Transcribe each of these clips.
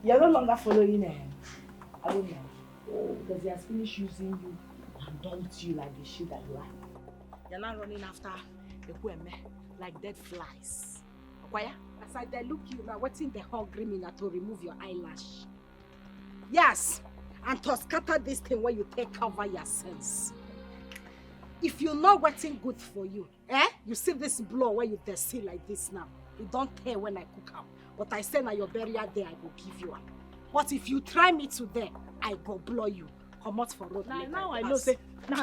You're no longer following him. I don't know. Because he has finished using you and dumped you like the shit that you are. You're not running after the women like dead flies. Okwaya? As I dey look you now, waiting the hungry me now to remove your eyelash. Yes, and to scatter this thing where you take cover your sins. If you know what's good for you, you see this blow where you dey see like this now. It don't tear when I cook out. But I say now your burial day I go give you up. But if you try me today, I go blow you. Come out for road. Now I know say you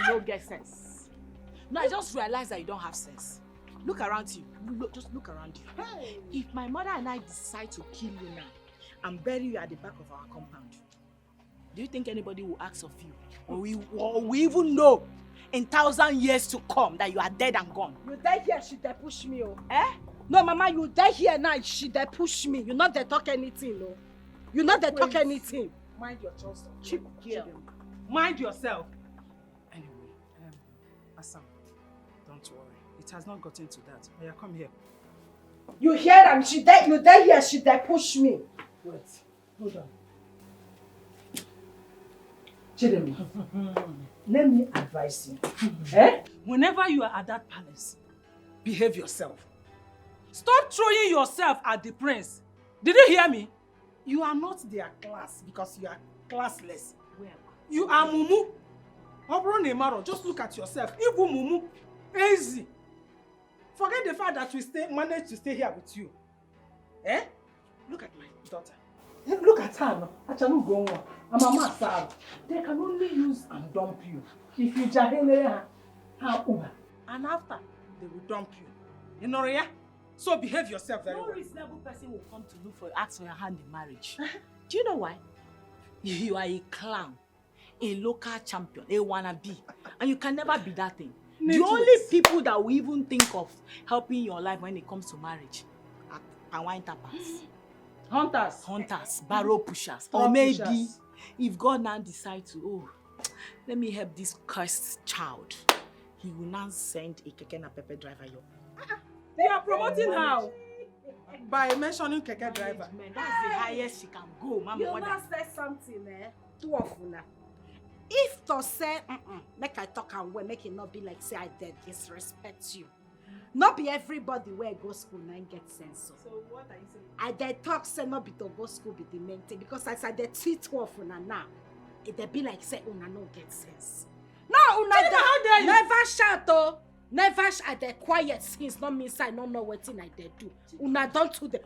don't get sense. No, I just realized that you don't have sense. Look around you. Just look around you. Hey. If my mother and I decide to kill you now and bury you at the back of our compound, do you think anybody will ask of you? Or we even know in 1,000 years to come that you are dead and gone? You die here, she dey push me, oh. No, Mama, you die here now, she dey push me. You not dey talk anything, no. You not dey talk anything. Mind your choice. Cheap girl. Mind yourself. Anyway, Assam, don't worry. It has not gotten to that. Oh, yeah, come here. You hear them? You die here, she dey push me. Wait, hold on. Chidemi, let me advise you. Whenever you are at that palace, behave yourself. Stop throwing yourself at the prince. Did you hear me? You are not their class because you are classless. Where? You are mumu. Just look at yourself. Ibu mumu. Easy. Forget the fact that we managed to stay here with you. Look at my daughter. Look at her. I'm a master. They can only use and dump you. If you jahele her, and after they will dump you. You know, yeah? So behave yourself very well. No reasonable person will come to look for you, ask for your hand in marriage. Do you know why? You are a clown, a local champion, a wannabe, and you can never be that thing. The only people that will even think of helping your life when it comes to marriage are wine tappers. Hunters, barrow pushers, or maybe if God now decides to, let me help this cursed child, he will now send a keke na pepe driver your. They are promoting how? By mentioning keke driver. That's the highest she can go, Mama. You must say something, Two of you now. If to say, make I talk and way, make it not be like say I did disrespect you. Not be everybody where go school and get sense. So what are you saying? I did talk say not be to go school be the main thing because I said the tweet 12 una now. It be like say una no get sense. No, una how dare you? Never shout oh. Never I dey quiet since not mean I don't know what thing I dey do. Una don't do the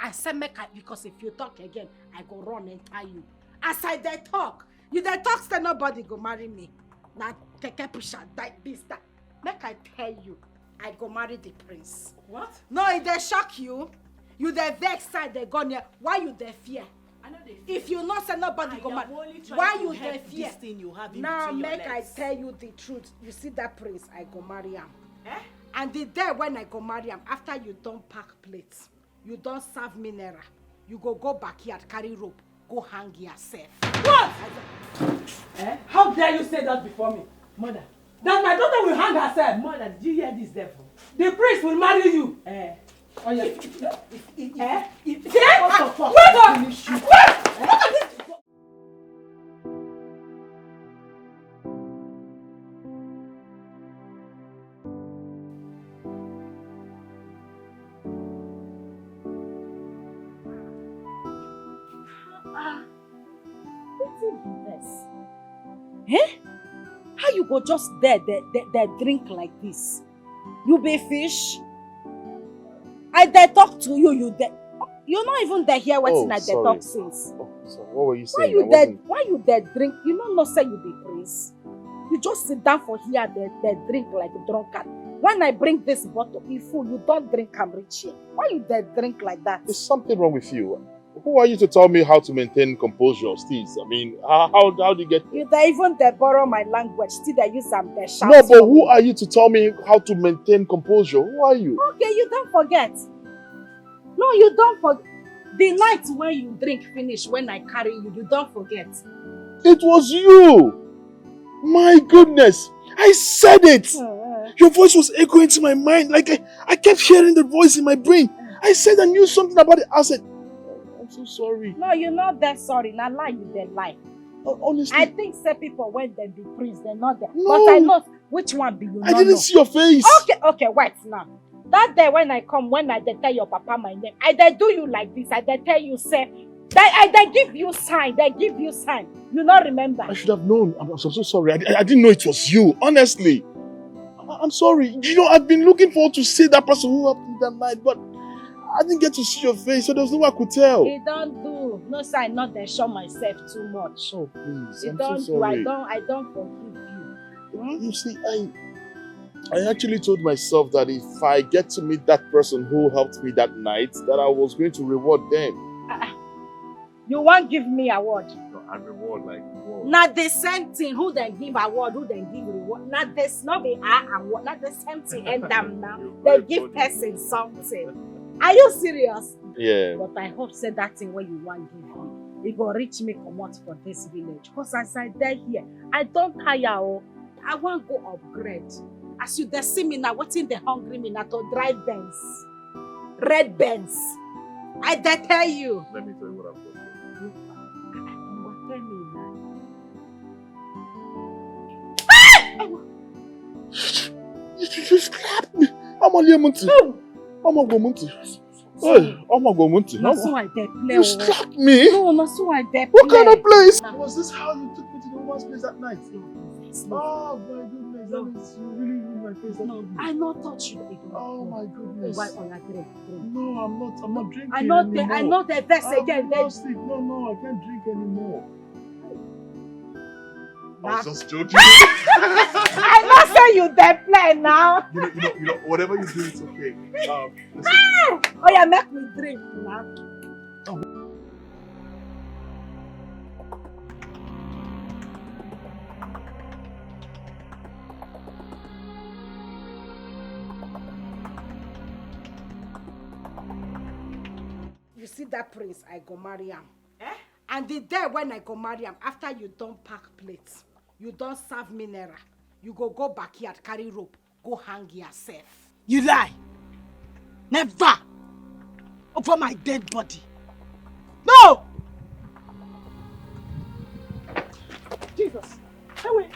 I say make I because if you talk again, I go run and tie you. As I dey talk, you dey talk say nobody go marry me. Now keke pusher that beast that. Make I tell you, I go marry the prince. What? No, it dey shock you. You dey vex side dey go near. Why you dey fear? I know they fear. If you not say nobody go marry, why you dey fear? This thing you have in now between make your legs. I tell you the truth. You see that prince, I go marry him. And the day when I go marry him, after you don't pack plates, you don't serve mineral, you go backyard, carry rope, go hang yourself. What? How dare you say that before me? Mother, that my daughter will hang herself. Mother, did you hear this devil? The priest will marry you. Oh yeah. How you go just there drink like this? You be fish? I dey talk to you, you're not even there here waiting I dey talk since. Oh, sorry. What were you saying? Why you there drink? You don't know say you be prince. You just sit down for here, they drink like a drunkard. When I bring this bottle, you fool, you don't drink and reach here. Why you there drink like that? There's something wrong with you. Who are you to tell me how to maintain composure, Steve? I mean, how do you get... You they even they borrow my language, still they use some they shout. No, but who are you to tell me how to maintain composure? Who are you? Okay, you don't forget. No, you don't forget. The night when you drink finish, when I carry you, you don't forget. It was you! My goodness! I said it! Your voice was echoing to my mind. Like I kept hearing the voice in my brain. I said I knew something about it. I said, so sorry. No, you're not that sorry. Now lie, you that lie. Honestly. I think say people when they be prince, they're not there. No. But I know which one be you. I didn't see your face. Okay, wait now. That day when I come, when I tell your papa my name, I do you like this. I tell you say, I give you sign. They give you sign. You not remember? I should have known. I'm so sorry. I didn't know it was you. Honestly. I'm sorry. You know, I've been looking forward to see that person who helped me that night, but I didn't get to see your face, so there was no way I could tell. It don't do. No sign, not then show myself too much. Oh, please. It I'm don't so sorry. do. I don't forgive you. You see, I actually told myself that if I get to meet that person who helped me that night, that I was going to reward them. You won't give me award. No, I reward like reward. Not the same thing. Who then give award? Who then give reward? Not this. Not be award. Not the same thing. And them now. They give person something. Are you serious? Yeah. But I hope say that thing where you want give me. It will reach me come out for this village. Because as I die here, I don't tire. Oh. I want go upgrade. As you see me now, what's in the hungry me now to drive Benz. Red Benz. I tell you. Let me tell you what I've got. Tell me now. You slapped me. I'm only a month. I'm a month. Hey, I'm a month. You slapped me. No, not so I play. What kind of place? Was this how you took me to the woman's place at night? Oh my goodness, that means you really ruined my face. No, I not touch you. Oh my goodness. Why on that drink? No, I'm not drinking I not anymore. the best again. No, I can't drink anymore. I was just joking. I not say you dey play now. You know, whatever you do, it's okay. Listen. Oh yeah, make me drink now. You see that prince, I go marry him. And the day when I go marry him, after you don't pack plates, you don't serve mineral, you go backyard, carry rope, go hang yourself. You lie. Never. Over my dead body. No! Jesus. Away.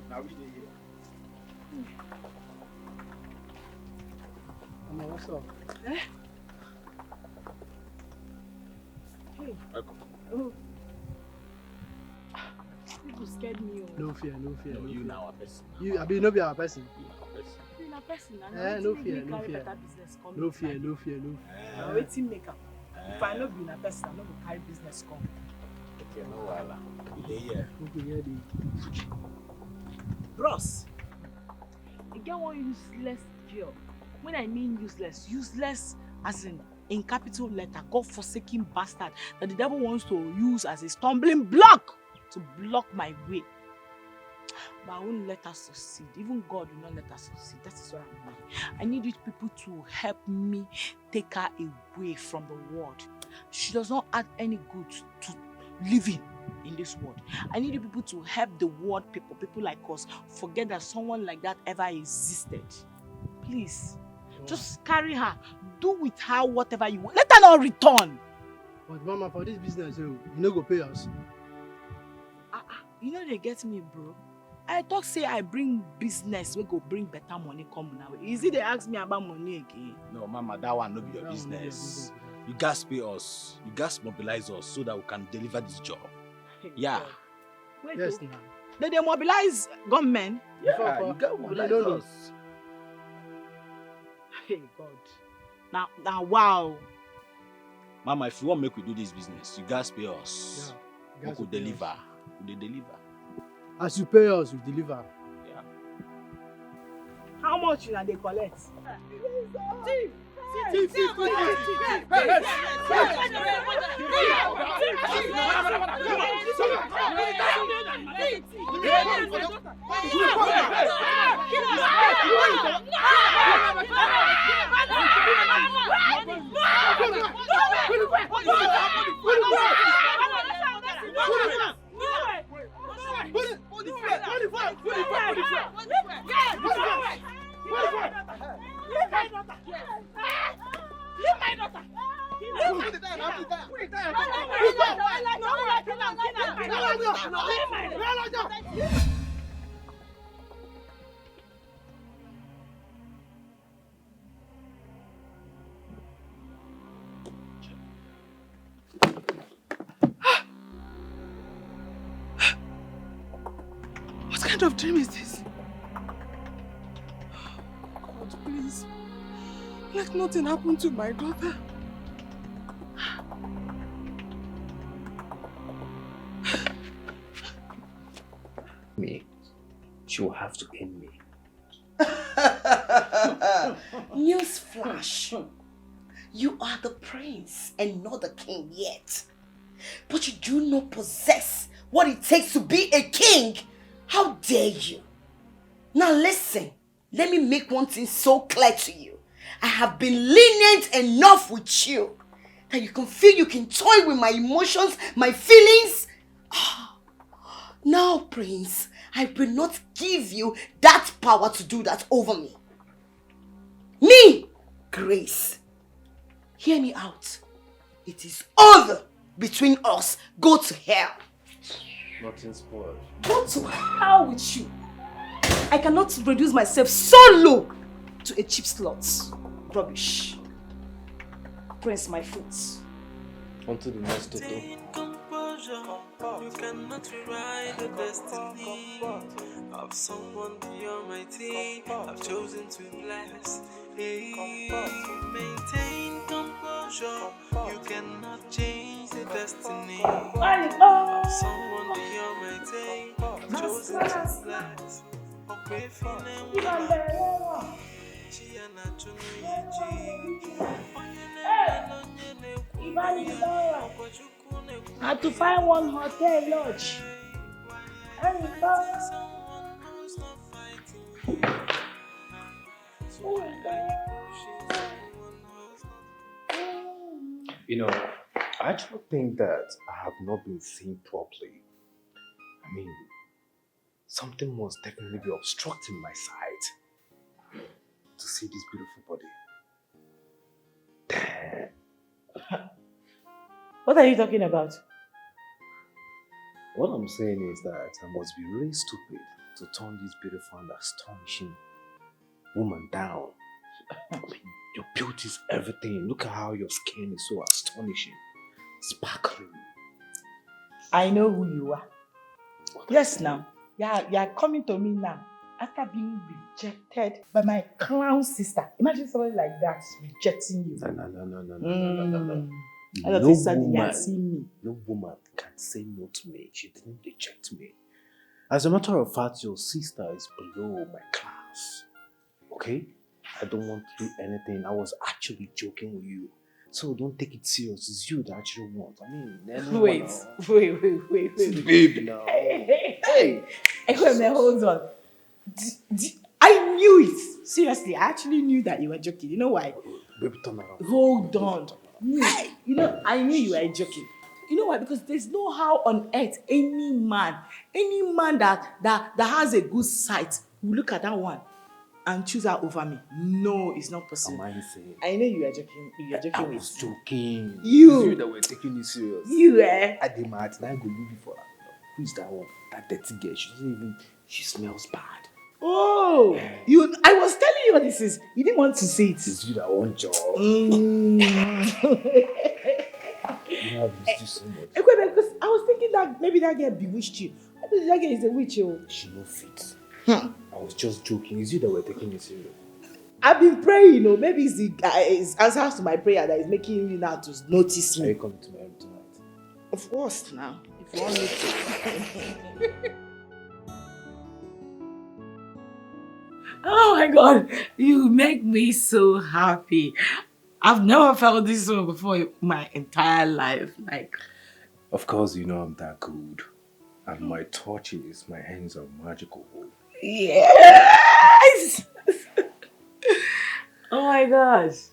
Now we here. What's up? Hey. Welcome. Oh. People scared me. No fear. No, you now a person. You, I mean, no be our person. You're a person. No fear. No fear. Now waiting make up. If I know being a person, I know the carry business come. Okay, no wala. Yeah. Bros, you get one useless girl. When I mean useless as in capital letter, God-forsaken bastard that the devil wants to use as a stumbling block to block my way. But I won't let her succeed. Even God will not let her succeed. That is what I mean. I need you people to help me take her away from the world. She does not add any good to living in this world. I need you people to help the world people like us, forget that someone like that ever existed. Please. Just carry her. Do with her whatever you want. Let her not return. But mama, for this business, you no go pay us. You know they get me, bro. I talk say I bring business, we go bring better money come now. Is it they ask me about money again? No, mama, that one no be your business. You guys pay us. You guys mobilize us so that we can deliver this job. Yeah. Wait, Yes, now. They mobilize gunmen. Yeah, you guys mobilize us. Hey God. Now wow. Mama, if you want make we do this business, you guys pay us. Yeah. We could deliver. We deliver. As you pay us, we deliver. Yeah. How much they collect? Thief! What kind of dream is this? God, please. Let nothing happen to my daughter. Me. She will have to end me. Newsflash. You are the prince and not the king yet. But you do not possess what it takes to be a king. How dare you? Now listen, let me make one thing so clear to you. I have been lenient enough with you that you can feel you can toy with my emotions, my feelings. Now, prince, I will not give you that power to do that over me. Me, Grace. Hear me out. It is over between us. Go to hell. Nothing spoiled. Go to hell with you. I cannot reduce myself so low to a cheap slot. Rubbish. Prince, my foot. On to the next toto. You cannot rewrite the destiny of someone beyond my team. I've chosen to bless. Hey, maintain composure. You cannot change the destiny of someone beyond my team. I've chosen to bless. I had to find one hotel lodge. You know, I actually think that I have not been seen properly. I mean, something must definitely be obstructing my sight to see this beautiful body. Damn. What are you talking about? What I'm saying is that I must be really stupid to turn this beautiful and astonishing woman down. I mean, your beauty is everything. Look at how your skin is so astonishing, sparkling. I know who you are. Yes, now. You are coming to me now after being rejected by my clown sister. Imagine somebody like that rejecting you. No. No woman can say no to me. She didn't reject me. As a matter of fact, your sister is below my class. Okay? I don't want to do anything. I was actually joking with you. So don't take it serious. It's you that actually want. I mean, wait. Baby, now. Hey, hold on. I knew it. Seriously, I actually knew that you were joking. You know why? Baby, turn around. Hold on. You know, I knew you were joking. You know why? Because there's no how on earth any man that has a good sight will look at that one and choose her over me. No, it's not possible. Am I saying? I know you are joking. You are joking. I was joking. You. It's you that were taking it serious. You, eh? At the mat, now I go look for her. Who is that one? That dirty girl. She smells bad. Oh, I was telling you what this is. You didn't want to say it. It's you that want job. You have missed you so much. Because I was thinking that maybe that girl bewitched you. Maybe that girl is a witch. She no fit. I was just joking. It's you that were taking it serious. I've been praying, maybe it's answers to my prayer that is making you now to notice me. Are you coming to my room tonight? Of course, now. If you want me to. Oh my God, you make me so happy. I've never felt this way before in my entire life. Of course, you know I'm that good. And my touches, my hands are magical. Yes! Oh my gosh.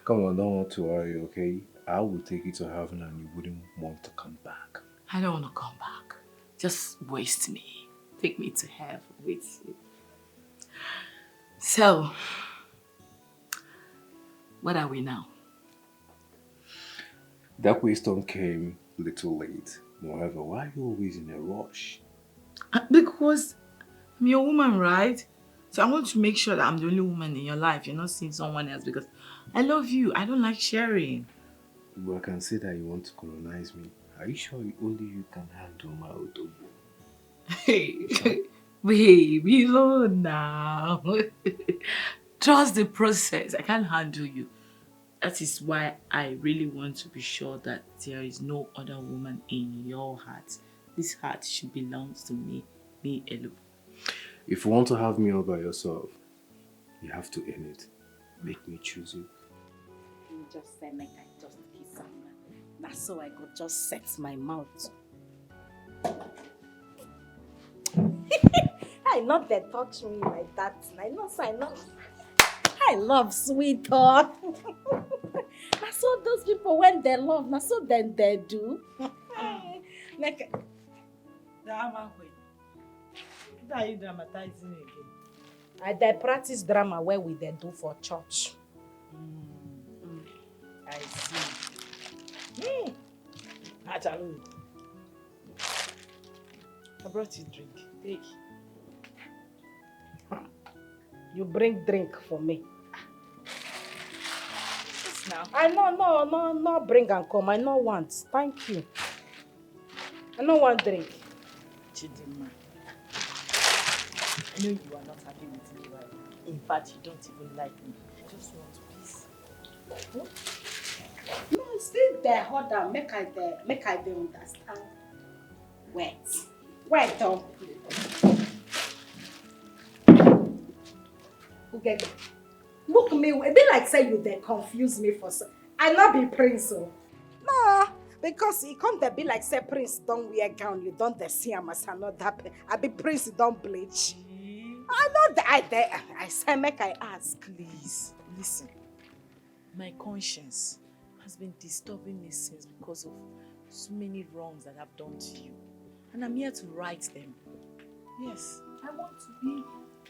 Come on, don't want to worry, okay? I will take you to heaven and you wouldn't want to come back. I don't want to come back. Just waste me. Take me to heaven with you. So, what are we now? That wisdom came a little late. Moreover, why are you always in a rush? Because I'm your woman, right? So I want to make sure that I'm the only woman in your life. You're not seeing someone else because I love you. I don't like sharing. But I can see that you want to colonize me. Are you sure only you can handle my odobo? Hey, baby, slow now. Trust the process. I can't handle you. That is why I really want to be sure that there is no other woman in your heart. This heart should belong to me alone. If you want to have me all by yourself, you have to earn it. Make me choose you. You just say, make I just kiss her. That's so I could just set my mouth. I know they touch me like that. I know. I love sweet talk. That's so those people when they love, that's so then they do. Like, Drama. Why are you dramatizing again? they practice drama where we they do for church. I see. Actually, I brought you drink. Take. You bring drink for me. Yes, now. I no bring and come. I no want. Thank you. I no want drink. Chidinma, I know you are not happy with me, right? In fact, you don't even like me. I just want peace. No, still there. Hold on. Make I dey understand. Wait, Tom. Okay. Look me. It be like say you dey confuse me for so. I not be prince, oh. No, because he come there be like say prince don't wear gown. You don't dey see him as another. I be prince don't bleach. I know that I say make I ask. Please, listen. My conscience has been disturbing me since because of so many wrongs that I've done to you. And I'm here to right them. Yes, I want to be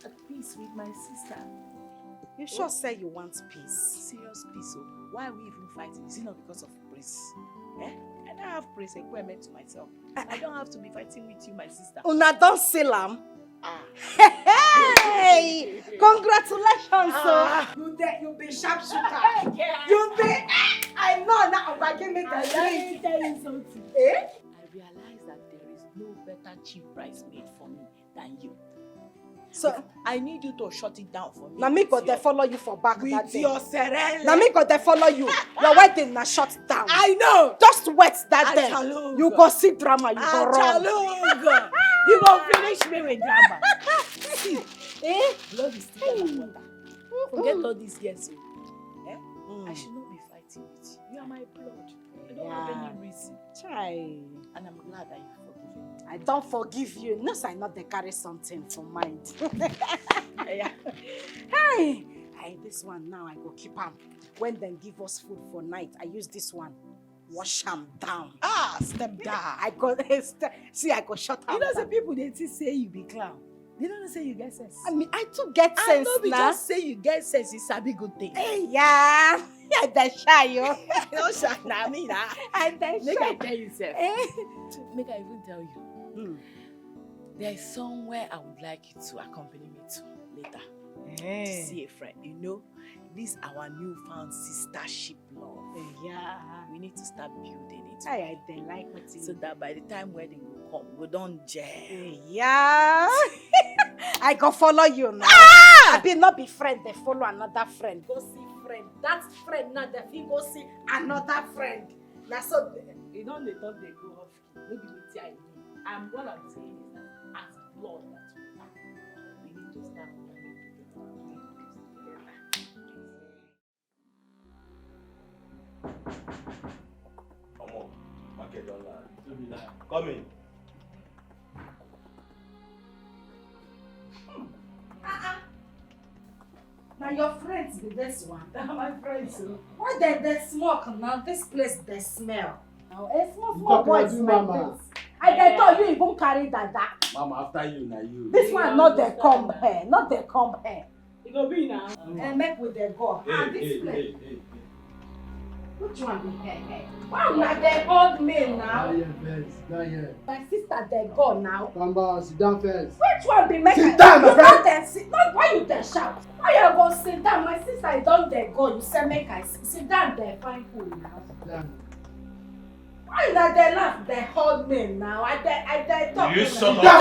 at peace with my sister. You sure say you want peace? Serious peace. So why are we even fighting? Is it not because of praise? Eh? I don't have praise equipment to myself. I don't have to be fighting with you, my sister. Una don't seal am. Hey! Congratulations, sir. You be sharpshooter. You be. I know now. But give me the Let me tell you something. Eh? I realize that there is no better cheap price made for me than you. So I need you to shut it down for me. now me go they follow you for back that With day. your serene. Now me go they follow you. Your wedding na shut down. I know. Just wait that day. Achalug. You go see drama. You go run. Achalug. You go finish me with drama. See, blood is thicker than water. Forget all these years. Eh? I should not be fighting with you. You are my blood. I don't have any reason. Try. And I'm glad that you forgive me. I don't forgive you. No, I not they carry something for mind. Yeah. Hey, this one now I go keep am. When they give us food for night, I use this one. Wash am down. Step down. I go see. I go shut am. You know, down. some people they say you be clown. They don't say you get sense. I mean, I too get I sense know we now. just say you get sense. It's a big good thing. Hey, yeah, they shy yo. Don't shy now, me now. And they Make I shy. tell you, sir. Make I even tell you. There is somewhere I would like you to accompany me to later. To see a friend. You know, this our newfound sistership love. Yeah. We need to start building it. I they like what So that by the time wedding will come, we don't gel. Yeah. I go follow you now. I be not be friend, they follow another friend. Go see friend. That friend now they fit go see another friend. Now so You know they thought they go off. Maybe with you, I'm what I'm saying is that as blood that we need to start coming together. Come on, market online. Come in. now your friends be this one. My friends, Why they smoke now? This place they smell. Now a small talk boys about you, like mama. this. I they thought you even carry that. Mama, after you, now you. This one not they come here, not they come here. it go be now. And make with the go. Hey, And this hey, place. hey. Which one be here? Why una dey hold me now? Not here first. Not here. My sister dey go now. Come back, sit down first. Which one be make Sit down, my you friend. not dey sit? Not why you dey shout? Why you go sit down? My sister is don dey go. You say make I sit down there find food now. Sit down. Why una dey laugh? Dey hold me now. I dey talk. You son of Sit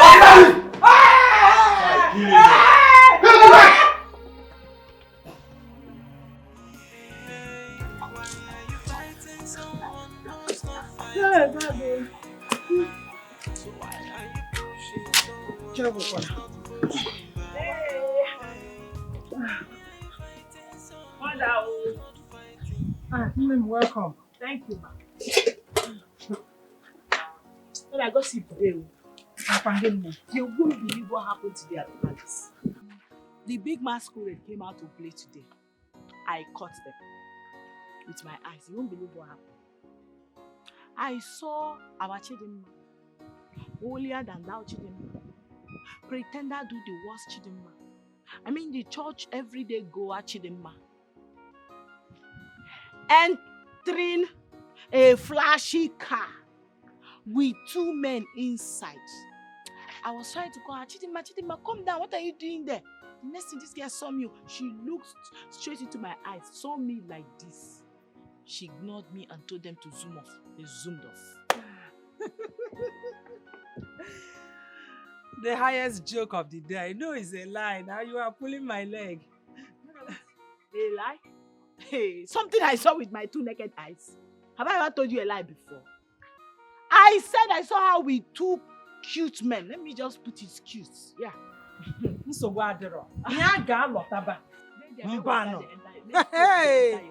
down, Welcome. Thank you, ma. When I go see today, you won't believe what happened today at the palace. The big masquerade came out to play today. I caught them with my eyes. You won't believe what happened. I saw our Chidimma, holier than thou Chidimma, pretender do the worst Chidimma. I mean the church everyday goer Chidimma. Entering a flashy car with two men inside. I was trying to call her, Chidimma, come down. What are you doing there? The next thing this girl saw me, she looked straight into my eyes, saw me like this. She ignored me and told them to zoom off. They zoomed off. The highest joke of the day. I know it's a lie. Now you are pulling my leg. A lie? Hey, something I saw with my two naked eyes. Have I ever told you a lie before? I said I saw her with two cute men. Let me just put it cute. Yeah. Hey,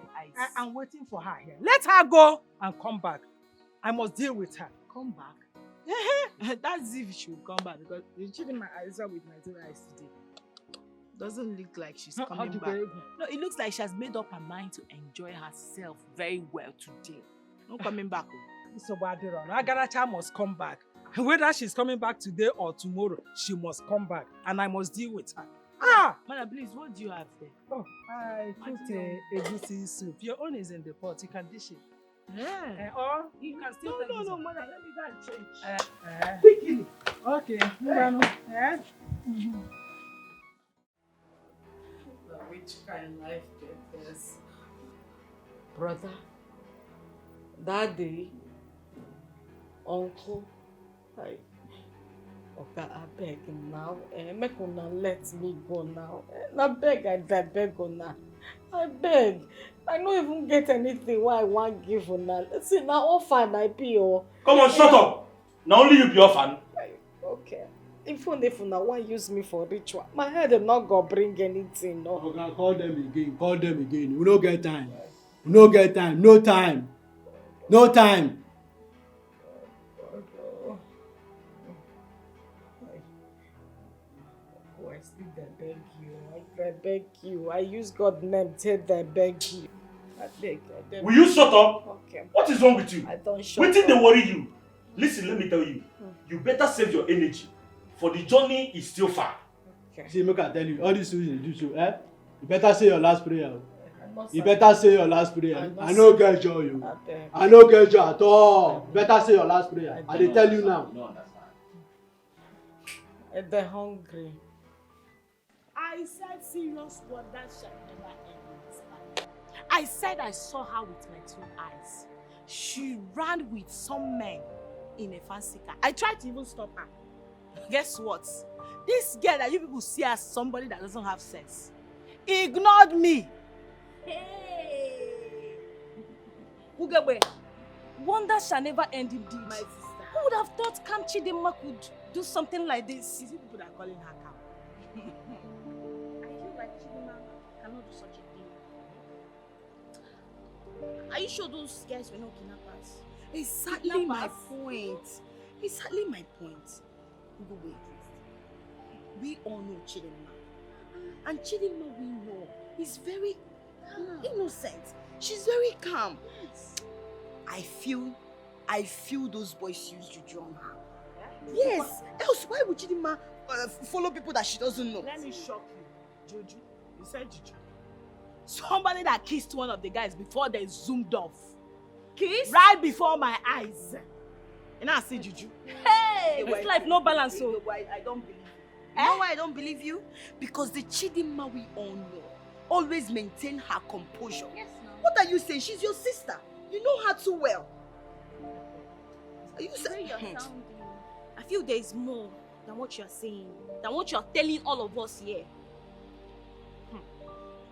I'm waiting for her here. Let her go and come back. I must deal with her. Come back? That's if she will come back because the children my eyes with my two eyes today. Doesn't look like she's coming back. No, it looks like she has made up her mind to enjoy herself very well today. No coming back. So Agaracha must come back. Whether she's coming back today or tomorrow, she must come back. And I must deal with her. Madam, please, what do you have there? Oh, I cooked a goosey soup. Your own is in the pot. You can dish it. Yeah. Or you can still take No, this madam, let me go and change. Quickly. Okay. Yeah. Which kind of life get this? Brother, daddy, uncle, okay, I beg now. Make una let me go now. I beg una. I beg. I don't even get anything why I want give una. See, now orphan I be oh. Come on, shut up! Now only you be orphan. Okay. Even if una want use me for ritual, my head is not gonna bring anything. No. Okay, call them again. Call them again. We don't get time. We don't get time. No time. No time. I still beg you. I beg you. I use God's name till they beg you. I beg. Will you shut up? Okay. What is wrong with you? I don't shut Wetin up. dey worry you? Listen, let me tell you. You better save your energy. For the journey is still far. Okay. See, make I tell you, all these things you do so, you better say your last prayer. You better say your last prayer. I no get joy, you. I no get joy at all. You better say your last prayer. I dey tell you now. They're hungry. I said serious word that shall never end in this life. I said I saw her with my two eyes. She ran with some men in a fancy car. I tried to even stop her. Guess what? This girl that you people see as somebody that doesn't have sense ignored me. Hey! Ugebe, wonder shall never end indeed. My sister. Who would have thought Camp Chidimma could do something like this? Is it people that are calling her cow? I feel like Chidimma cannot do such a thing. Are you sure those guys were not kidnappers? Exactly my point. Exactly my point. Ugebe, we all know Chidimma. And Chidimma we know is very innocent. She's very calm. I feel those boys used to drown her. Yes. Else, why would Chidimma follow people that she doesn't know? Let me shock you. Juju. You said Juju. Somebody that kissed one of the guys before they zoomed off. Kiss? Right before my eyes. And I see Juju. Hey, this life no balance, so I don't believe you. You know why I don't believe you? Because the Chidinma we all know always maintain her composure. Yes, no. What are you saying? She's your sister. You know her too well. Are you Where saying? you're sounding, I feel there is more than what you're saying, than what you're telling all of us here.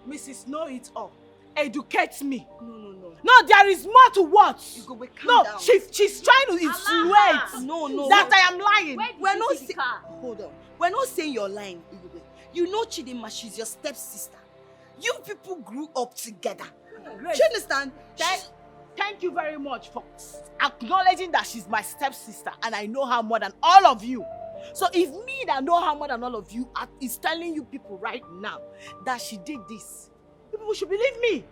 Mrs. Know It All, educate me. No. No, there is more to what? You go, calm No, down. she's trying to insinuate No. that I am lying. Where did you see the car? Hold on. We're not saying you're lying, Igwe. You know Chidinma, she's your stepsister. You people grew up together. Grace, Do you understand? thank you very much for acknowledging that she's my stepsister and I know her more than all of you. So if me that know her more than all of you is telling you people right now that she did this, you people should believe me.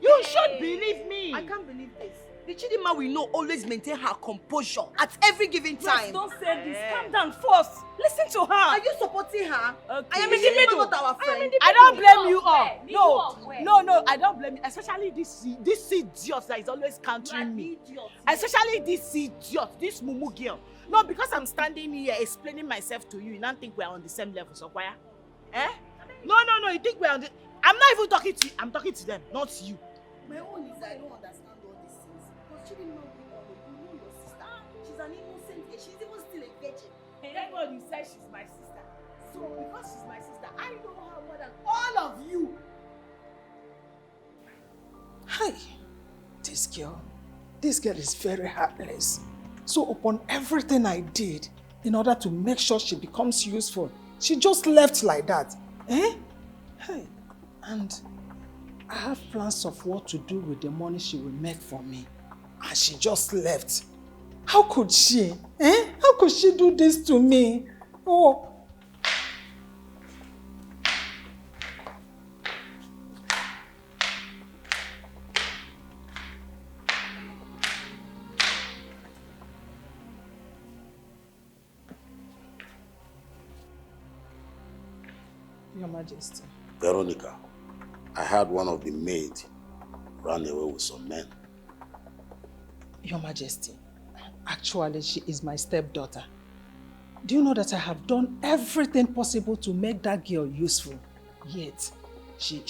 You should believe me. I can't believe this. The Chidinma we know always maintain her composure at every given time. Don't say this. Calm down first. Listen to her. Are you supporting her? Okay. I am in the middle of our friend. I don't blame you all. No, I don't blame you. Especially this idiot that is always countering me. Especially this idiot, this mumu girl. No, because I'm standing here explaining myself to you, you don't think we're on the same level, so why? No, you think we're on the... I'm not even talking to you. I'm talking to them, not you. My own is I don't understand all these things. Because Chidinma, you know your sister. She's an innocent girl. She's even still a virgin. Everybody says she's my sister. So because she's my sister, I know her more than all of you. Hi, this girl is very heartless. So upon everything I did, in order to make sure she becomes useful, she just left like that. Hey, and I have plans of what to do with the money she will make for me. And she just left. How could she? How could she do this to me? Oh. Your Majesty. Veronica, I heard one of the maids ran away with some men. Your Majesty, actually she is my stepdaughter. Do you know that I have done everything possible to make that girl useful? Yet, she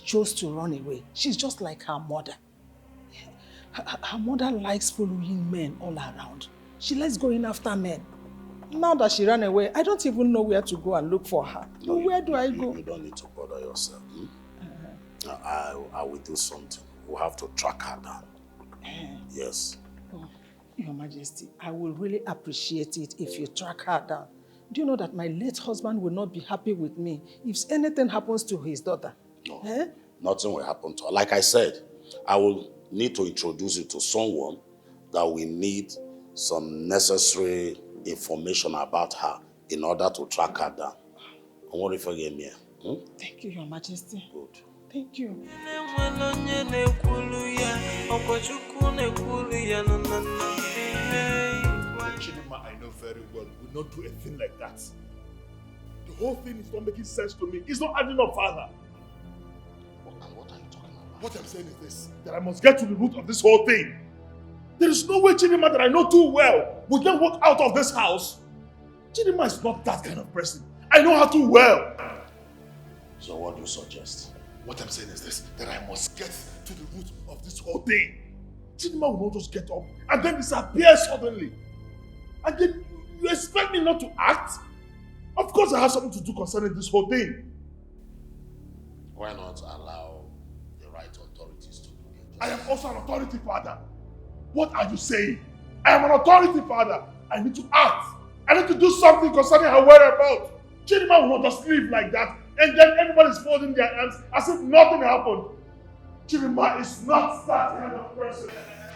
chose to run away. She's just like her mother. Her mother likes following men all around. She likes going after men. Now that she ran away, I don't even know where to go and look for her. No, where do I go? You don't need to bother yourself. I will do something. We'll have to track her down. Yes. Oh, Your Majesty, I will really appreciate it if you track her down. Do you know that my late husband will not be happy with me if anything happens to his daughter? No, nothing will happen to her. Like I said, I will need to introduce you to someone that will need some necessary information about her in order to track her down. I want you to forgive me. Thank you, Your Majesty. Good. Thank you. Chidinma, I know very well, will not do a thing like that. The whole thing is not making sense to me. It's not adding up, Father. What are you talking about? What I'm saying is this, that I must get to the root of this whole thing. There is no way Chidinma that I know too well will then walk out of this house. Chidinma is not that kind of person. I know her too well. So what do you suggest? What I'm saying is this, that I must get to the root of this whole thing. Chidinma will not just get up and then disappear suddenly. And then you expect me not to act? Of course I have something to do concerning this whole thing. Why not allow the right authorities to do their job? I am also an authority, Father. What are you saying? I am an authority, Father. I need to act. I need to do something concerning her whereabouts. Chidinma will not just live like that and then everybody's folding their hands as if nothing happened. Chidinma is not that kind of person.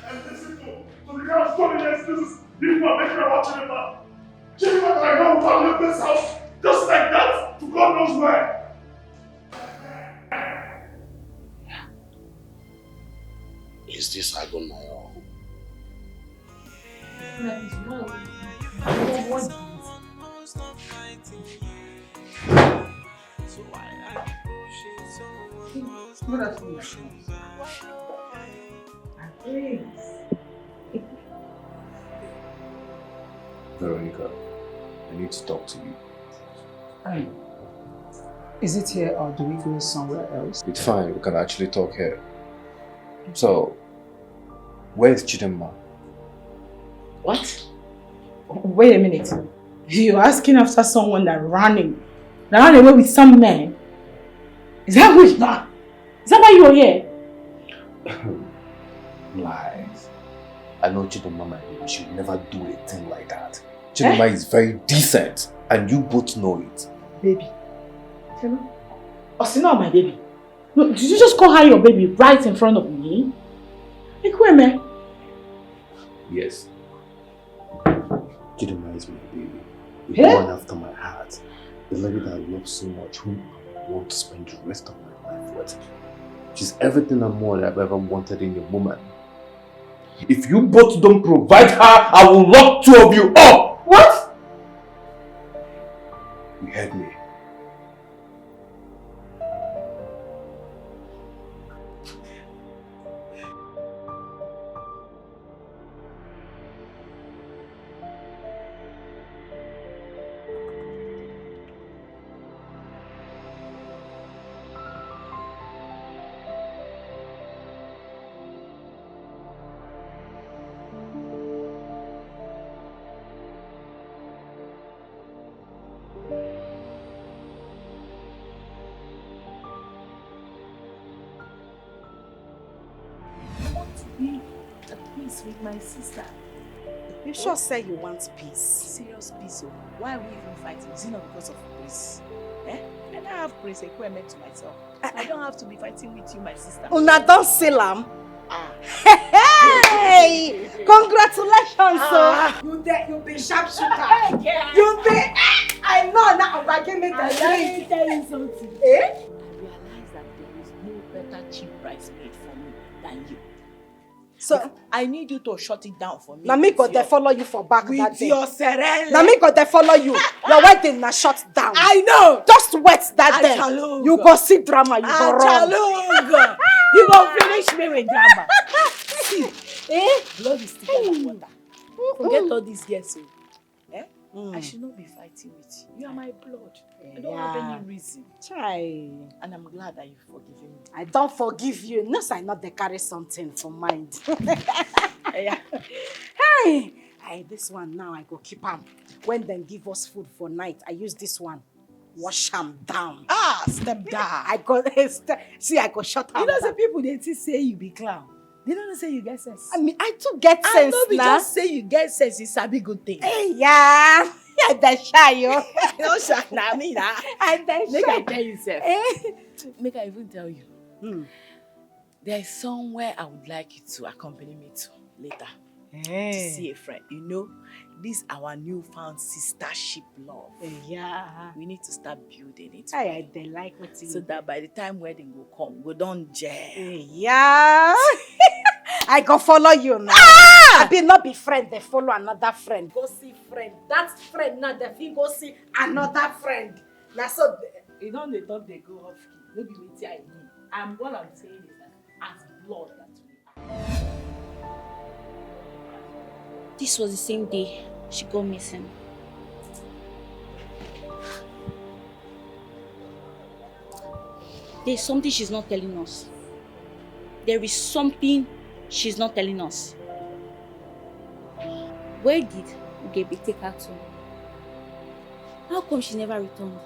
And listen to the kind of story and excuses people are making about Chidinma. Chidinma that I know will leave this house just like that to God knows where. Is this Agonayo? Veronica, I need to talk to you. Is it here or do we go somewhere else? It's fine, we can actually talk here. So, where is Chidinma? What? Wait a minute. You're asking after someone that ran away with some man? Is that who you are? Is that why you're here? Lies. I know Chidinma, my baby, she would never do a thing like that. Chidinma is very decent, and you both know it. Baby. Hello? Osina, my baby. No, did you just call her your baby right in front of me? Like, where, man? Yes. Chidinma is my baby. The one after my heart. The lady that I love so much, whom I want to spend the rest of my life with. She's everything and more that I've ever wanted in a woman. If you both don't provide her, I will lock two of you up! What? You heard me. With my sister. You sure say you want peace? Serious peace. Oh. Why are we even fighting? Is it not because of grace? Eh? And I have grace equipment to myself. I don't have to be fighting with you, my sister. Una don't sell am. Hey! Congratulations, sir. You be sharpshooter. You be. I know now. I'm giving me the Let me tell you something. Eh? I realize that there is no better cheap price made for me than you. So I need you to shut it down for me. Now me go they follow you for back with that day. your serene. Now me go they follow you. Your wedding na shut down. I know. Just wait that day. You go see drama. You go run. You go finish me with drama. See, blood is thicker than water. Forget all these girls. I should not be fighting with you. You are my blood. I don't have any reason. Try. And I'm glad that you've forgiven me. I don't forgive you. No, I not they carry something for mind. Hey, this one now I go keep am. When them give us food for night, I use this one. Wash am down. Step down. I go see. I go shut am. You know, some people they say you be clown. They don't say you get sense. I mean, I too get sense now. I know just say you get sense is a good thing. Hey, yeah. I shy yo. No shy na me na. I shy. Make I tell you sef. Make I even tell you. There is somewhere I would like you to accompany me to later. To see a friend. You know, this our newfound sistership love. Yeah. We need to start building it. They like what you so that by the time wedding will come, we don't gel. Yeah. I go follow you now. I be not be friend, they follow another friend. Go see friend. That friend now, they go see another friend. Now so you know they talk they go off key. No be with I mean. And what I'm saying is that as blood that we are. This was the same day she got missing. There's something she's not telling us. There is something she's not telling us. Where did Ugebe take her to? How come she never returned?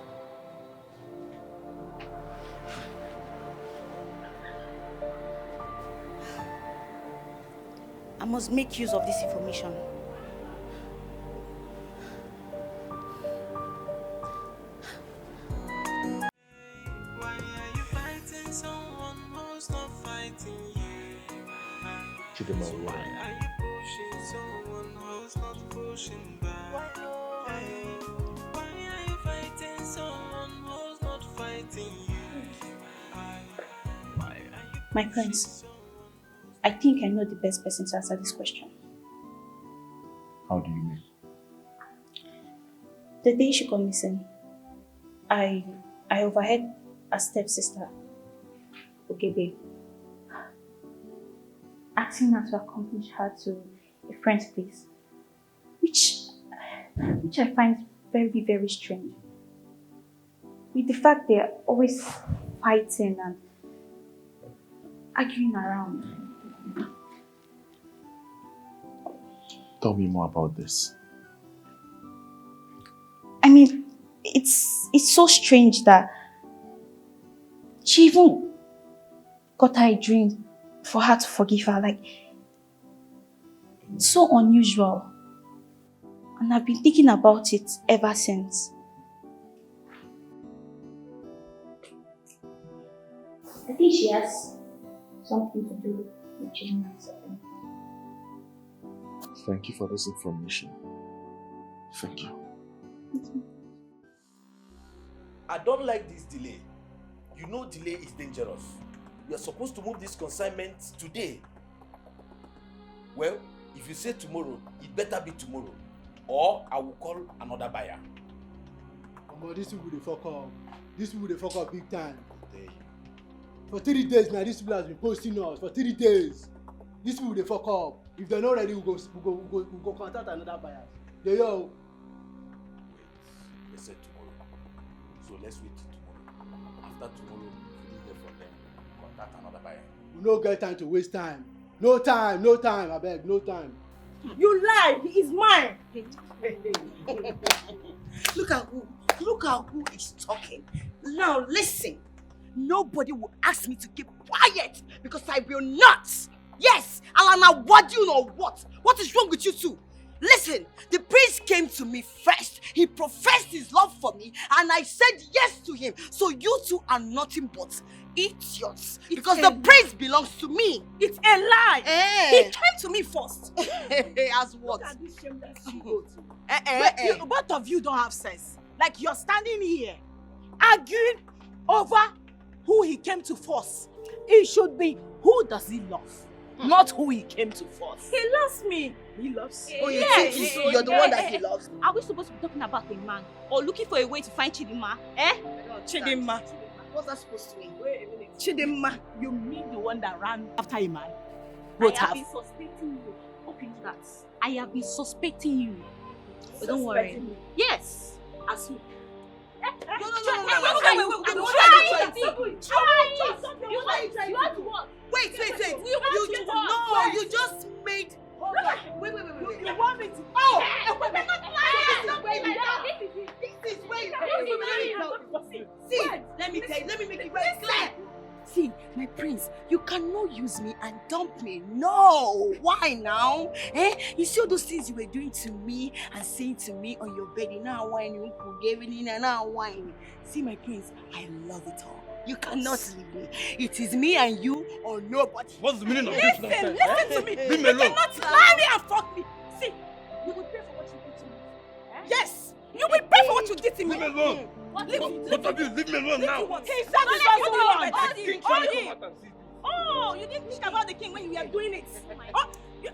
I must make use of this information. Why are you fighting someone who's not fighting you? Chidinma, Why are you pushing someone who's not pushing back? Why are you fighting someone who's not fighting you? My friends, I think I know the best person to answer this question. How do you mean? The day she got missing, I overheard a stepsister, Ugebe, asking her to accompany her to a friend's place, which I find very, very strange. With the fact they are always fighting and arguing around. Tell me more about this. I mean, it's so strange that she even got her a drink for her to forgive her. Like, it's so unusual. And I've been thinking about it ever since. I think she has something to do with changing herself. Thank you for this information. Thank you. I don't like this delay. You know delay is dangerous. You are supposed to move this consignment today. Well, if you say tomorrow, it better be tomorrow. Or I will call another buyer. Omo, these people they fuck up. These people they fuck up big time. For 3 days now, these people has been posting us. For 3 days. These people they fuck up. If they're not ready, we'll go contact another buyer. Yo. Wait, they said tomorrow. So let's wait till tomorrow. After tomorrow, if you didn't hear from them, contact another buyer. We no get time to waste time. No time, I beg, no time. You lie, he is mine. Look at who is talking. Now listen, nobody will ask me to keep quiet because I will not. Yes, Alana, what do you know what? What is wrong with you two? Listen, the prince came to me first. He professed his love for me and I said yes to him. So you two are nothing but idiots. Because the prince belongs to me. It's a lie. He came to me first. As what? Look at this shameless you both of you don't have sense. Like you're standing here arguing over who he came to first. It should be who does he love, not who he came to first. He loves me. He loves you. Oh, you think you're the one that he loves? Are we supposed to be talking about a man or looking for a way to find Chidinma? Chidinma. What's that supposed to mean? Wait a minute. Chidinma. You mean the one that ran after a man? I have been suspecting you. Hope you know that. I have been suspecting you. But don't worry. Yes. As who? No. You want to what? Wait. You just made. Wait. You want me to? Oh! This is where you see, let me make it very clear. See, my prince, you cannot use me and dump me. No! Why now? You see all those things you were doing to me and saying to me on your bed, now whining, now whining. See, my prince, I love it all. You cannot leave me. It is me and you or nobody. What's the meaning of this nonsense? Listen to me. Leave me alone. You cannot lie me and fuck me. See, you will pay for what you did to me. Yes, you will pay for what you did to me. Leave me alone. Both of you, leave me alone now. He said his husband. Hold it. Oh, you didn't think about the king when you were doing it.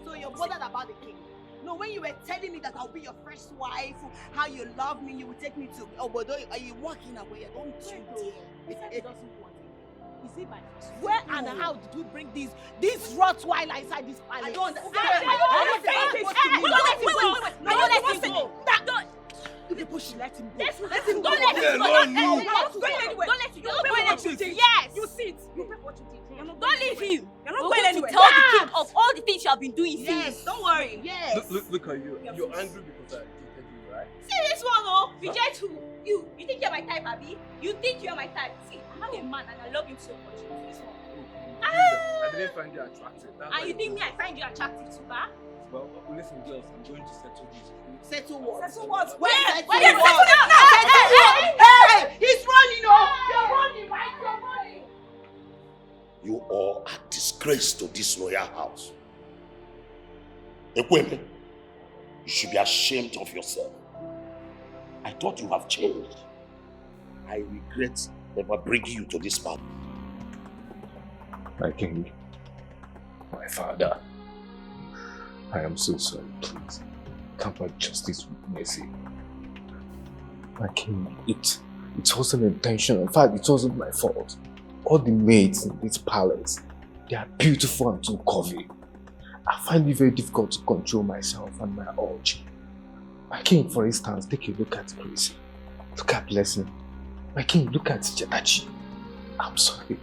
So you're bothered about the king? No, when you were telling me that I'll be your first wife, how you love me, you will take me to Obodo, are you walking away? Don't you go? It doesn't want it. Is it by force? Where and how did you bring this Rottweiler inside this palace? I don't understand. Let him go. Let him go. Don't let him go. Don't go anywhere. Don't let him go. Don't pay for what you did. Yes. You see it. You pay for what you did. Don't leave him. You're not We're going going anywhere. to tell the king of all the things you have been doing since. Don't worry. Yes. Look at you. You're angry because I cheated you, right? See this one, oh. Reject who? You think you're my type, Abby? You think you're my type? See, I have a man and I love him so much. This one. I didn't find you attractive. And you think me, I find you attractive too, huh? Well, listen, girls, I'm going to settle this. Settle what? Settle what? Where? Settle what? Hey, he's running, You're running, right? You're running. You all are disgrace to this royal house. Ekweme, you should be ashamed of yourself. I thought you have changed. I regret never bringing you to this party. My king, my father, I am so sorry, please. Temper justice with mercy. My king, it wasn't intentional. In fact, it wasn't my fault. All the maids in this palace, they are beautiful and too curvy. I find it very difficult to control myself and my urge. My king, for instance, take a look at Grace. Look at Blessing. My king, look at Jadachi. I'm sorry.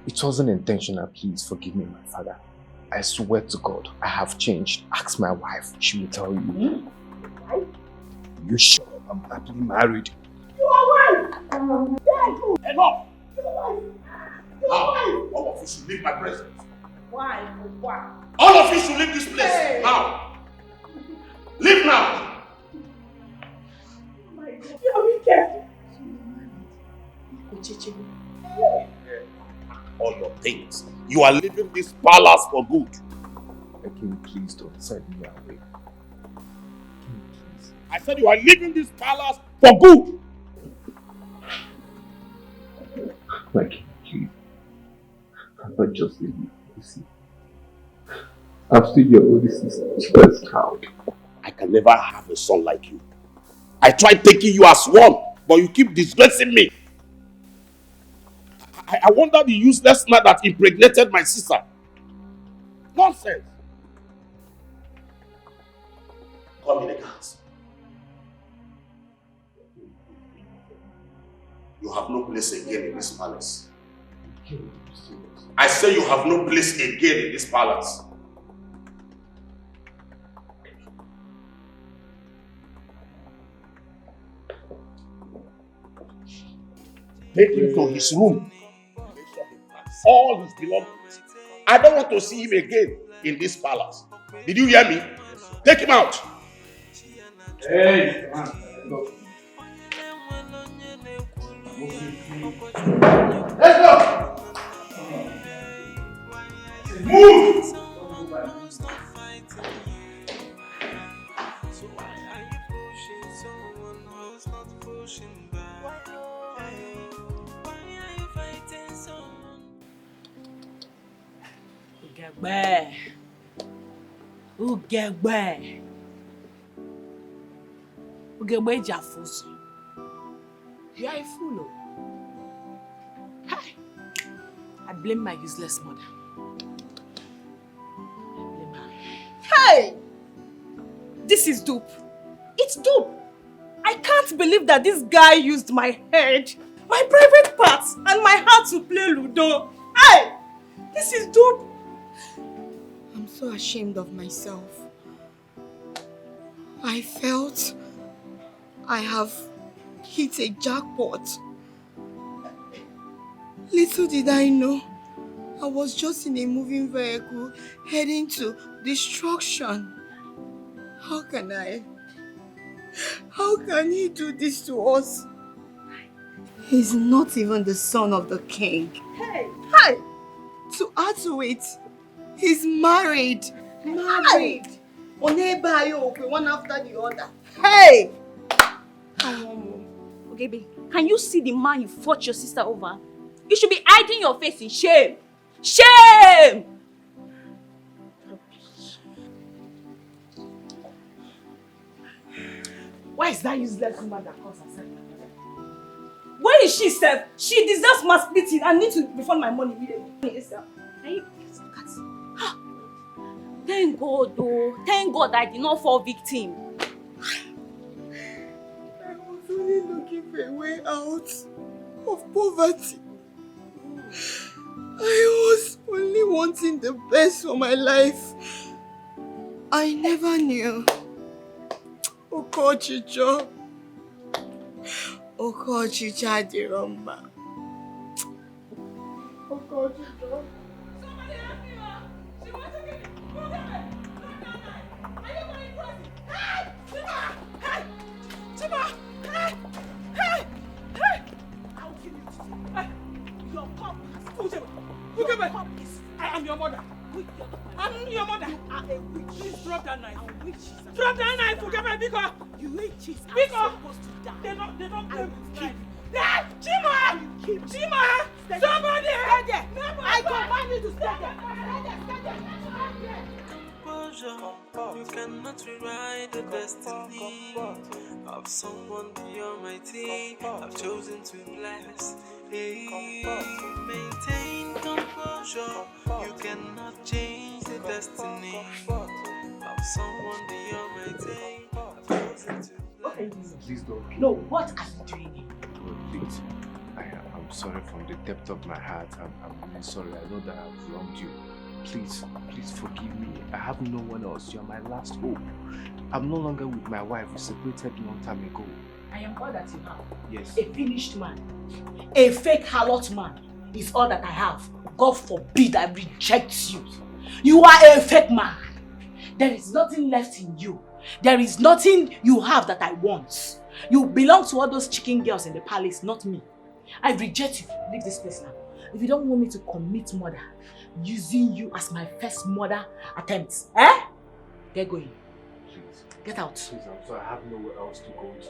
It wasn't intentional, please forgive me, my father. I swear to God, I have changed. Ask my wife, she will tell you. You sure I'm happily married? You are right! Enough! Now, all of you should leave my presence. Why? Why? All of you should leave this place now. Leave now. Oh my God. You are wicked. All your things. You are leaving this palace for good. King, please don't send me away. I said you are leaving this palace for good. My king, please. Papa, just leave me. You see, I'm still your only sister's child. I can never have a son like you. I tried taking you as one, but you keep disgracing me. I wonder the useless man that impregnated my sister. Nonsense. Come in the house. You have no place again in this palace. I say you have no place again in this palace. Take him to his room. All his belongings. I don't want to see him again in this palace. Did you hear me? Take him out. Hey, come on. Let's go. Move. Ugegbe Jafuso. You are a fool. Hey. I blame my useless mother. I blame her. Hey! This is dupe. It's dupe. I can't believe that this guy used my head, my private parts, and my heart to play Ludo. Hey! This is dupe. I'm so ashamed of myself. I felt I have hit a jackpot. Little did I know, I was just in a moving vehicle heading to destruction. How can he do this to us? He's not even the son of the king. Hey! Hey! To add to it, he's married. Married! One after the other. Hey! Okay, babe. Can you see the man you fought your sister over? You should be hiding your face in shame. Shame! Why is that useless woman that calls herself my mother? Where is she, Seth? She deserves mass beating and needs to refund my money immediately. Thank God, though. Thank God I did not fall victim. I was only looking for a way out of poverty. I was only wanting the best for my life. I never knew. Okochicho Diromba. Okochicho. Somebody help me, ma! She wants to get me! Are you going crazy? Hey! Chima! Hey! Chima! Hey! Hey! Hey! I will kill you today. Hey! Your pop has... Your pop is... I am your mother. I'm your mother. You are a witch. Please drop that knife. A witch. Drop that knife, Ugegbe, because you witches are supposed to die. They don't play with knife. Hey! Chima! Chima! Somebody! Stay there! I command you to stay there! Stay there! You cannot rewrite the destiny of someone the Almighty. I've chosen to bless. Hey, maintain composure. You cannot change the to destiny of someone beyond my day. I've chosen to Please don't. No, what are you doing? Oh, please. I'm sorry from the depth of my heart. I'm really sorry. I know that I've wronged you. Please forgive me. I have no one else. You're my last hope. I'm no longer with my wife. We separated a long time ago. I am all that you have. Yes. A finished man. A fake harlot man is all that I have. God forbid I reject you. You are a fake man. There is nothing left in you. There is nothing you have that I want. You belong to all those chicken girls in the palace, not me. I reject you. Leave this place now. If you don't want me to commit murder, using you as my first murder attempt, get going. Please. Get out. Please, I'm sorry. I have nowhere else to go to.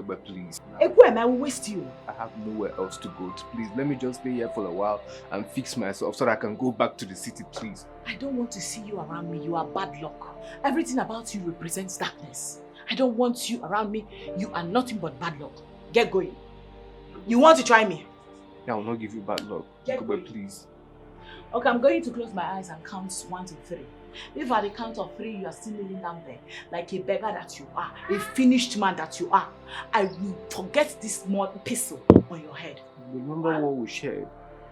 But please. Ekwem, I will waste you. I have nowhere else to go to. Please, let me just stay here for a while and fix myself so that I can go back to the city, please. I don't want to see you around me. You are bad luck. Everything about you represents darkness. I don't want you around me. You are nothing but bad luck. Get going. You want to try me? I will not give you bad luck. But please. Okay, I'm going to close my eyes and count 1 to 3. If at the count of 3 you are still kneeling down there, like a beggar that you are, a finished man that you are, I will forget this small pistol on your head. Remember what we shared.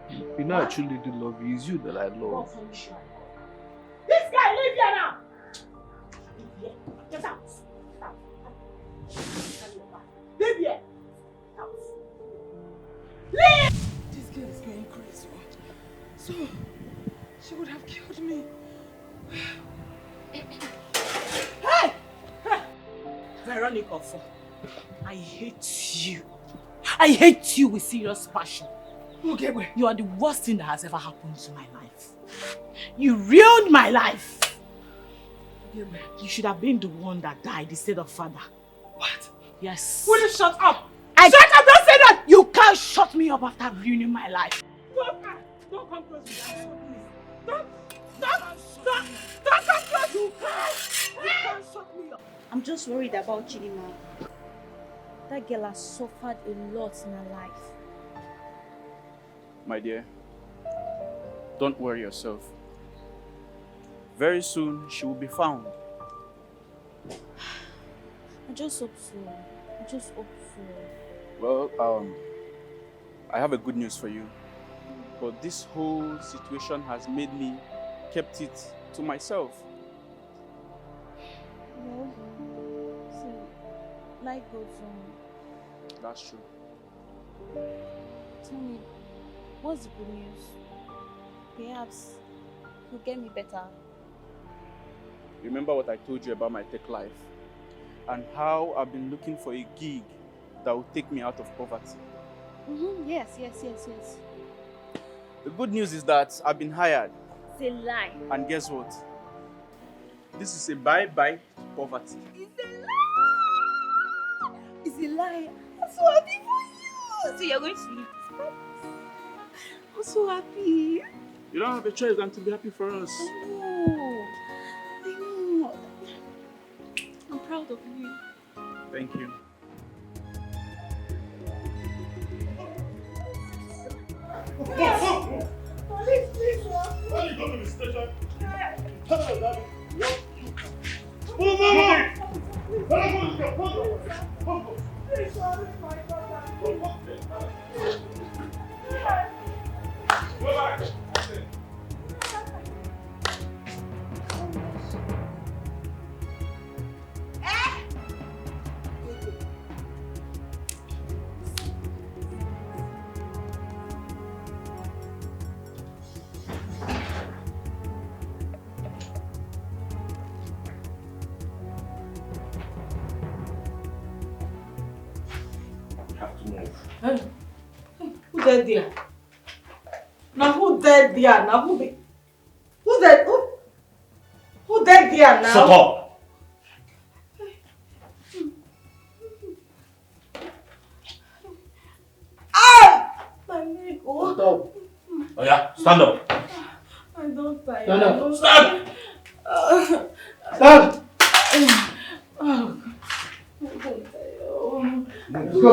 You know I truly do love you. It's you that I love. This guy, leave here now! Leave here. Get out. Leave here. Out. Leave! This girl is going crazy. So, she would have killed me. Hey! Veronica, I hate you. I hate you with serious passion. Okay, you are the worst thing that has ever happened to my life. You ruined my life. You should have been the one that died instead of father. What? Yes. Will you shut up? Shut up! Don't say that! You can't shut me up after ruining my life. Don't come close to that. Don't come close. You can't shut me up. I'm just worried about Chidima. That girl has suffered a lot in her life. My dear, don't worry yourself. Very soon she will be found. I just hope so. I just hope so. Well, I have a good news for you. But this whole situation has made me kept it to myself. No. See, life goes on. That's true. Tell me, what's the good news? Perhaps you'll get me better. Remember what I told you about my tech life and how I've been looking for a gig that will take me out of poverty. Yes. The good news is that I've been hired. It's a lie. And guess what? This is a bye-bye to poverty. It's a lie! It's a lie. I'm so happy for you. So you're going to leave this place? I'm so happy. You don't have a choice than to be happy for us. I know. I'm proud of you. Thank you. Police, please, when you go to the station, tell them that Who dead there? Now who dead there? Now who dead there now? Shut up! My leg. Stand up. Oh yeah, stand up. I don't tire. Stand up. Stand. Stand. I don't tire. Let's go.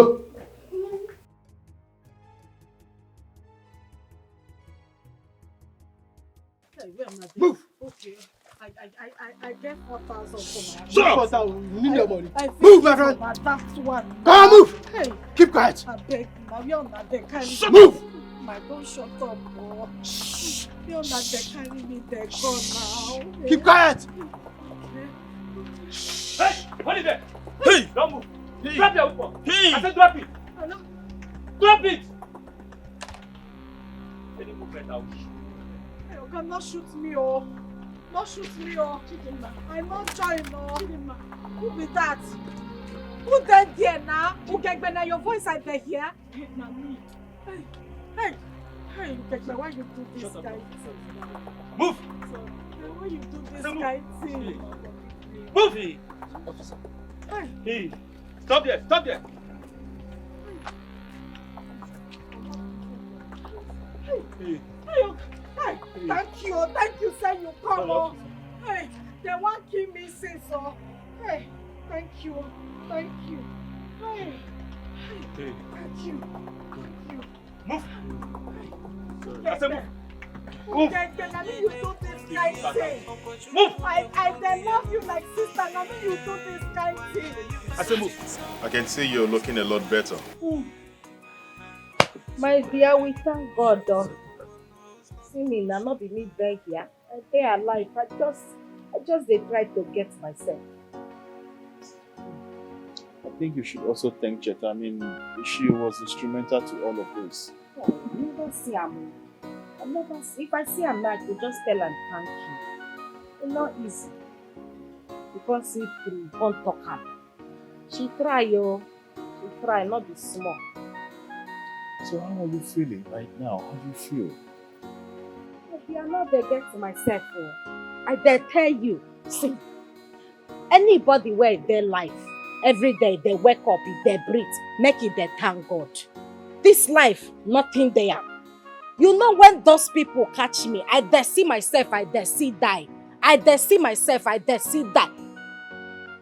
Hey, where am I? Move! Okay. I get 4,000 for my Shut up! You need your money. Move, my friend! That one. Come on, move! Hey. Keep quiet! I beg. Now you're not there. Move! My don't shut up, bro. You're not there. Carry me there. Go now. Keep quiet! Hey! Hold it there! Hey! Don't move! Hey. Drop your weapon! Hey! I said drop it! Drop it! Any movement out. Hey, you cannot shoot me, oh. Not shoot me, oh. I'm not trying, oh. Who be that? Who dead there now? Ukekbe, your voice I dey hear. Hey, na me. Hey, Ukekbe, why you do this guy thing? Move! Why you do this guy thing? Move! Hey! Hey! Stop there! Stop there! Hey, thank you, sir, you come on. Hey, they won't kill me since, so. Hey, thank you. Hey, thank you. Move! I said move. Okay, then I mean you do this kind thing. Move! I love you like sister, I mean you do this kind thing. I said move. I can see you're looking a lot better. My dear, we thank God, though. See me now, not be me beg here. They are alive. I just they try to get myself. I think you should also thank Jet. I mean, she was instrumental to all of this. I never see him. I never see. If I see him now, I could just tell and thank you. It's not easy. Because if you can't talk her. She try, yo. She try, not be small. So how are you feeling right now? How do you feel? You are not there get to myself. Oh. I dare tell you. See, anybody where their life, every day they wake up, they breathe, make it they thank God. This life, nothing there. You know when those people catch me, I dare see myself, I dare see die. I dare see myself, I dare see die.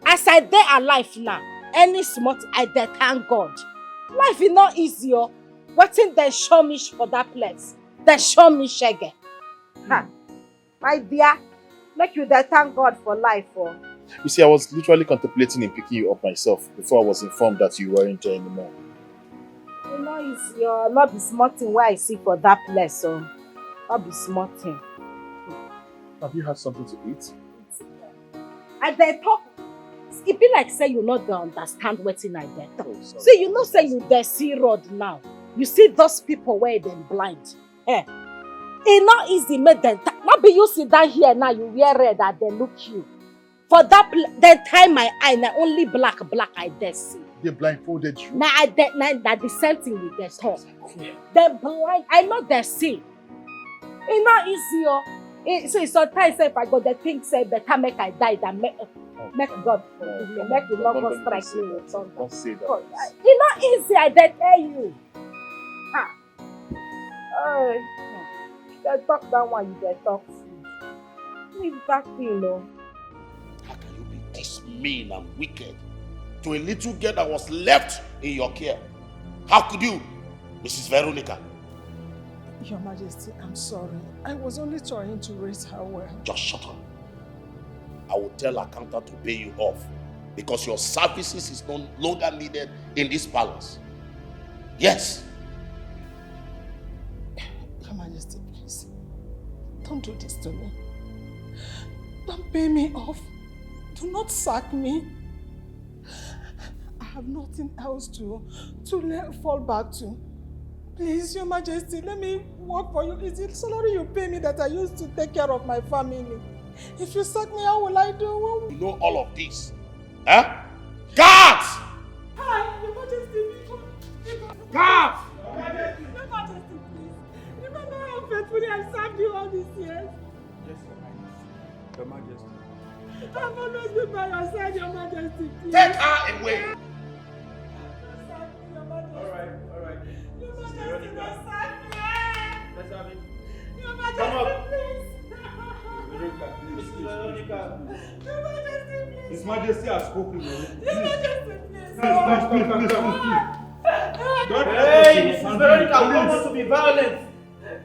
As I dare alive now, any smart, I dare thank God. Life is not easy. Oh. Waiting they show me for that place. They show me shege. My dear, make you thank God for life. Oh. You see, I was literally contemplating in picking you up myself before I was informed that you weren't there anymore. You know, it's your not be smart thing where I see for that place. So, not be smart thing. Have you had something to eat? I dey talk. It be like say you not dey understand wetin I dey talk. See, you know say you dey see road now. You see those people where them blind. It not easy make them. Not be you sit down here now. You wear red and they look you. For that, they tie my eye. Now only black I dey see. They blindfolded you. Now that the same thing with their talk. They blind. I know they see. It not easy. Oh. So sometimes if I go, they think say better make I die than make God forgive me. Make you not go strike me with something. Don't say that. It not easy. I dey tell you. They talk that one, you they talk food. Leave that thing, no. How can you be this mean and wicked to a little girl that was left in your care? How could you, Mrs. Veronica? Your Majesty, I'm sorry. I was only trying to raise her well. Just shut up. I will tell accountant to pay you off because your services is no longer needed in this palace. Yes. Your Majesty, please. Don't do this to me. Don't pay me off. Do not sack me. I have nothing else to fall back to. Please, Your Majesty, let me work for you. Is it salary you pay me that I used to take care of my family? If you sack me, how will I do? You know all of this. Huh? Guards! Hi, Your Majesty. Guards! Your Majesty, please. Remember how faithfully I served you all these years? Yes, Your Majesty. I've always been by your side, Your Majesty. Please. Take her away. All right. Your Majesty, don't sack me. Let's have it. Your Majesty, Come up. please. Veronica, please. Veronica. Your Majesty, please. His Majesty has spoken. Your Majesty, please. Stop. Hey, Mrs. Veronica, we don't want to be violent.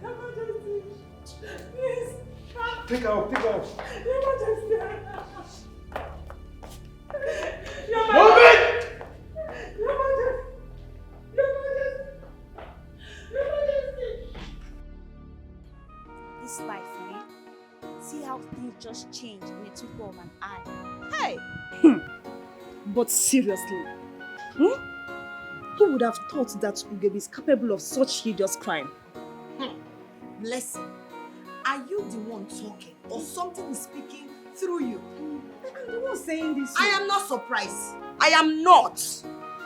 Your Majesty, please. Take her off, take her off. Your Majesty. Your Move Majesty. it! Your Majesty. Your Majesty. Your Majesty. This life, eh? See how things just change in a twinkle of an eye. Hey! But seriously, who would have thought that Ugebe is capable of such hideous crime? Blessing, are you the one talking or something is speaking through you? I'm the one saying this. I am not surprised. I am not.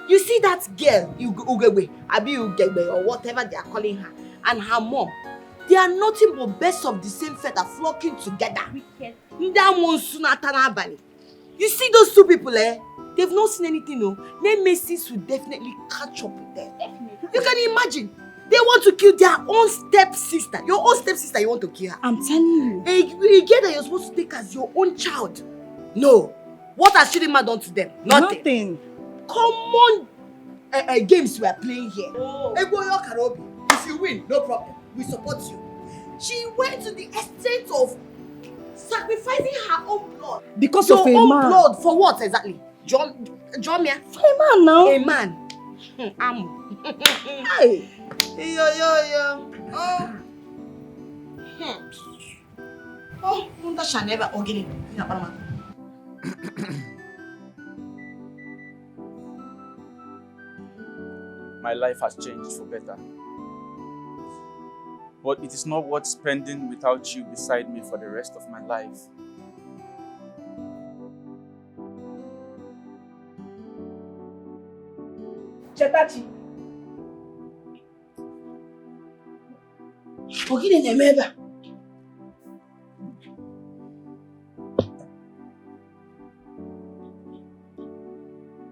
You see that girl, Ugebe, Abi Ugebe, or whatever they are calling her, and her mom, they are nothing but birds of the same feather flocking together. You see those two people, they've not seen anything, no. Nemesis will definitely catch up with them. Definitely. You can imagine. They want to kill their own stepsister. Your own stepsister, you want to kill her. I'm telling you. A girl that you're supposed to take as your own child. No. What has Chidinma done to them? Nothing. Common games we are playing here. If you win, no problem. We support you. She went to the extent of sacrificing her own blood. Because your of a own man. blood for what exactly? John For a man now. A man. Hey. Yo. Oh. Oh, Nunda shall never organic. My life has changed for better. But it is not worth spending without you beside me for the rest of my life. Chetachi. Ogini nemeba.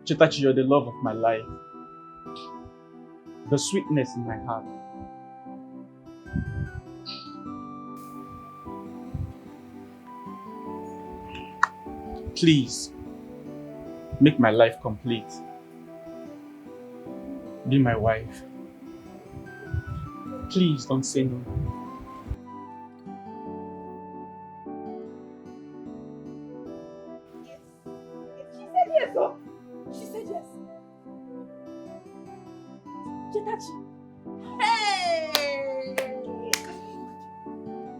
Chetachi, you're the love of my life. The sweetness in my heart. Please, make my life complete. Be my wife. Please don't say no. She said yes, oh. She said yes. Chetachi. Hey!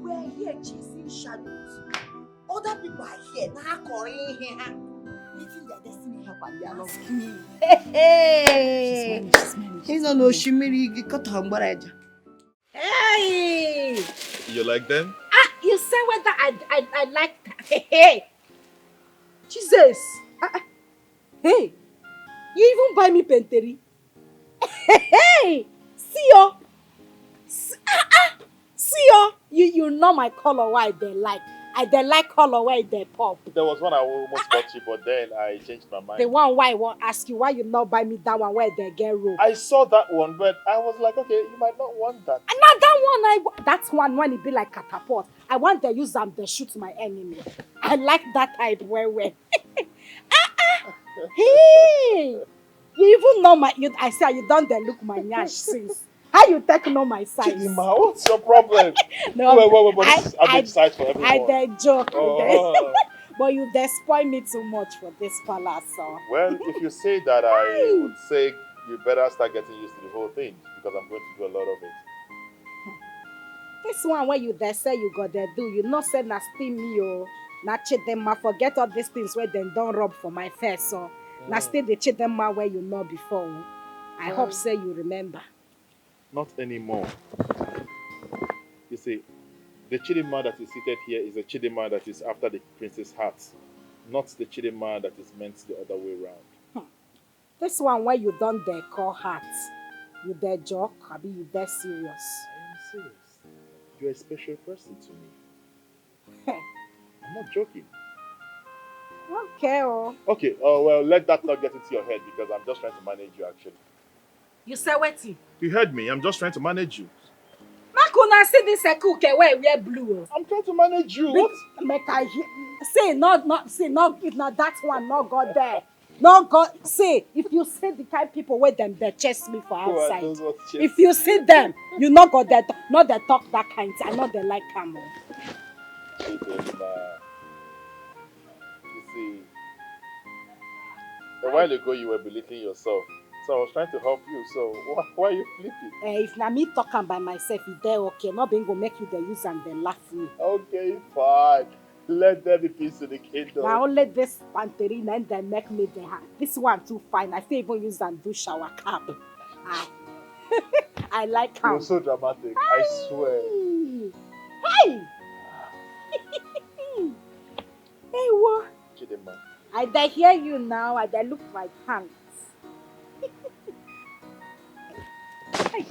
We're here chasing shadows. Other people are here now calling here. Meeting their destiny help and they are not me. Hey! She's smiling. He's on Oshimiri Kotamboraja. Hey! You like them? You said whether I like that. Hey! Jesus! Hey! You even buy me penteri? Hey! See you! See you! You know my color why they like. I like color why they pop. There was one I almost got you, but then I changed my mind. The one why I won't ask you why you not buy me that one where they get rope. I saw that one, but I was like, okay, you might not want that. And not that one. That's one when it be like catapult. I want to use them to shoot my enemy. I like that type where. Hey, you even know my. I say you don't look my nyash since. How you take know my size? Chidinma, what's your problem? No, wait. I size for everyone. I joke. Oh. But you spoil me too much for this palace. So. Well, if you say that, I would say you better start getting used to the whole thing because I'm going to do a lot of it. This one where you say you got there do, you not say na steam me or na Chidinma, forget all these things where they don't rub for my face. So na still the Chidinma where you know before. I hope say you remember. Not anymore. You see, the Chidinma that is seated here is a Chidinma that is after the prince's heart, not the Chidinma that is meant the other way around. This one where you don't dare call heart, you dare joke, or be you dare serious? I am serious. You're a special person to me. I'm not joking. Okay, oh. Okay, well, let that not get into your head because I'm just trying to manage you actually. You say what? You heard me, I'm just trying to manage you. Makuna see this cook where we are blue. I'm trying to manage you. What? Make I hear. Say if not that one, not God there. No God. Say if you see the kind of people where them they chase me for outside. If you see them, you not got that. Not they talk that kind. I know they like camel. Hey, Delima. You see, a while ago you were belittling yourself. So I was trying to help you. So why are you flipping? If na me talking by myself, it's there okay. Not being go make you the use and then laugh me. Okay, fine. Let there be peace in the kingdom. Now only this panterina and then make me the hand. This one too fine. I feel even use and do shower cap. I like how. You're so dramatic. I swear. Hey! Hey, what? Chidema. I dey hear you now. I dey look my hands. Hey.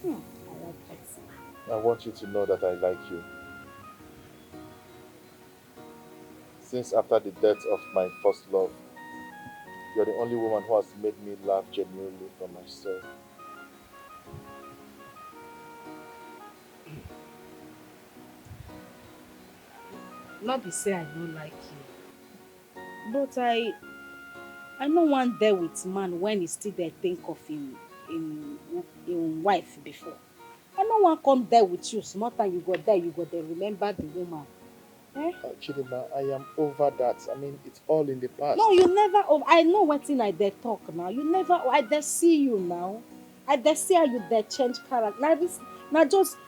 I like that. I want you to know that I like you. Since after the death of my first love, you're the only woman who has made me laugh genuinely from my soul. Not be say I don't like you. But I no one there with man when he still there think of him wife before. I no one come there with you. Small time you go there remember the woman. Eh? Chidima, I am over that. I mean, it's all in the past. No, you never. I know what thing I there talk now. You never. I there see you now. I there see how you there change character. Now just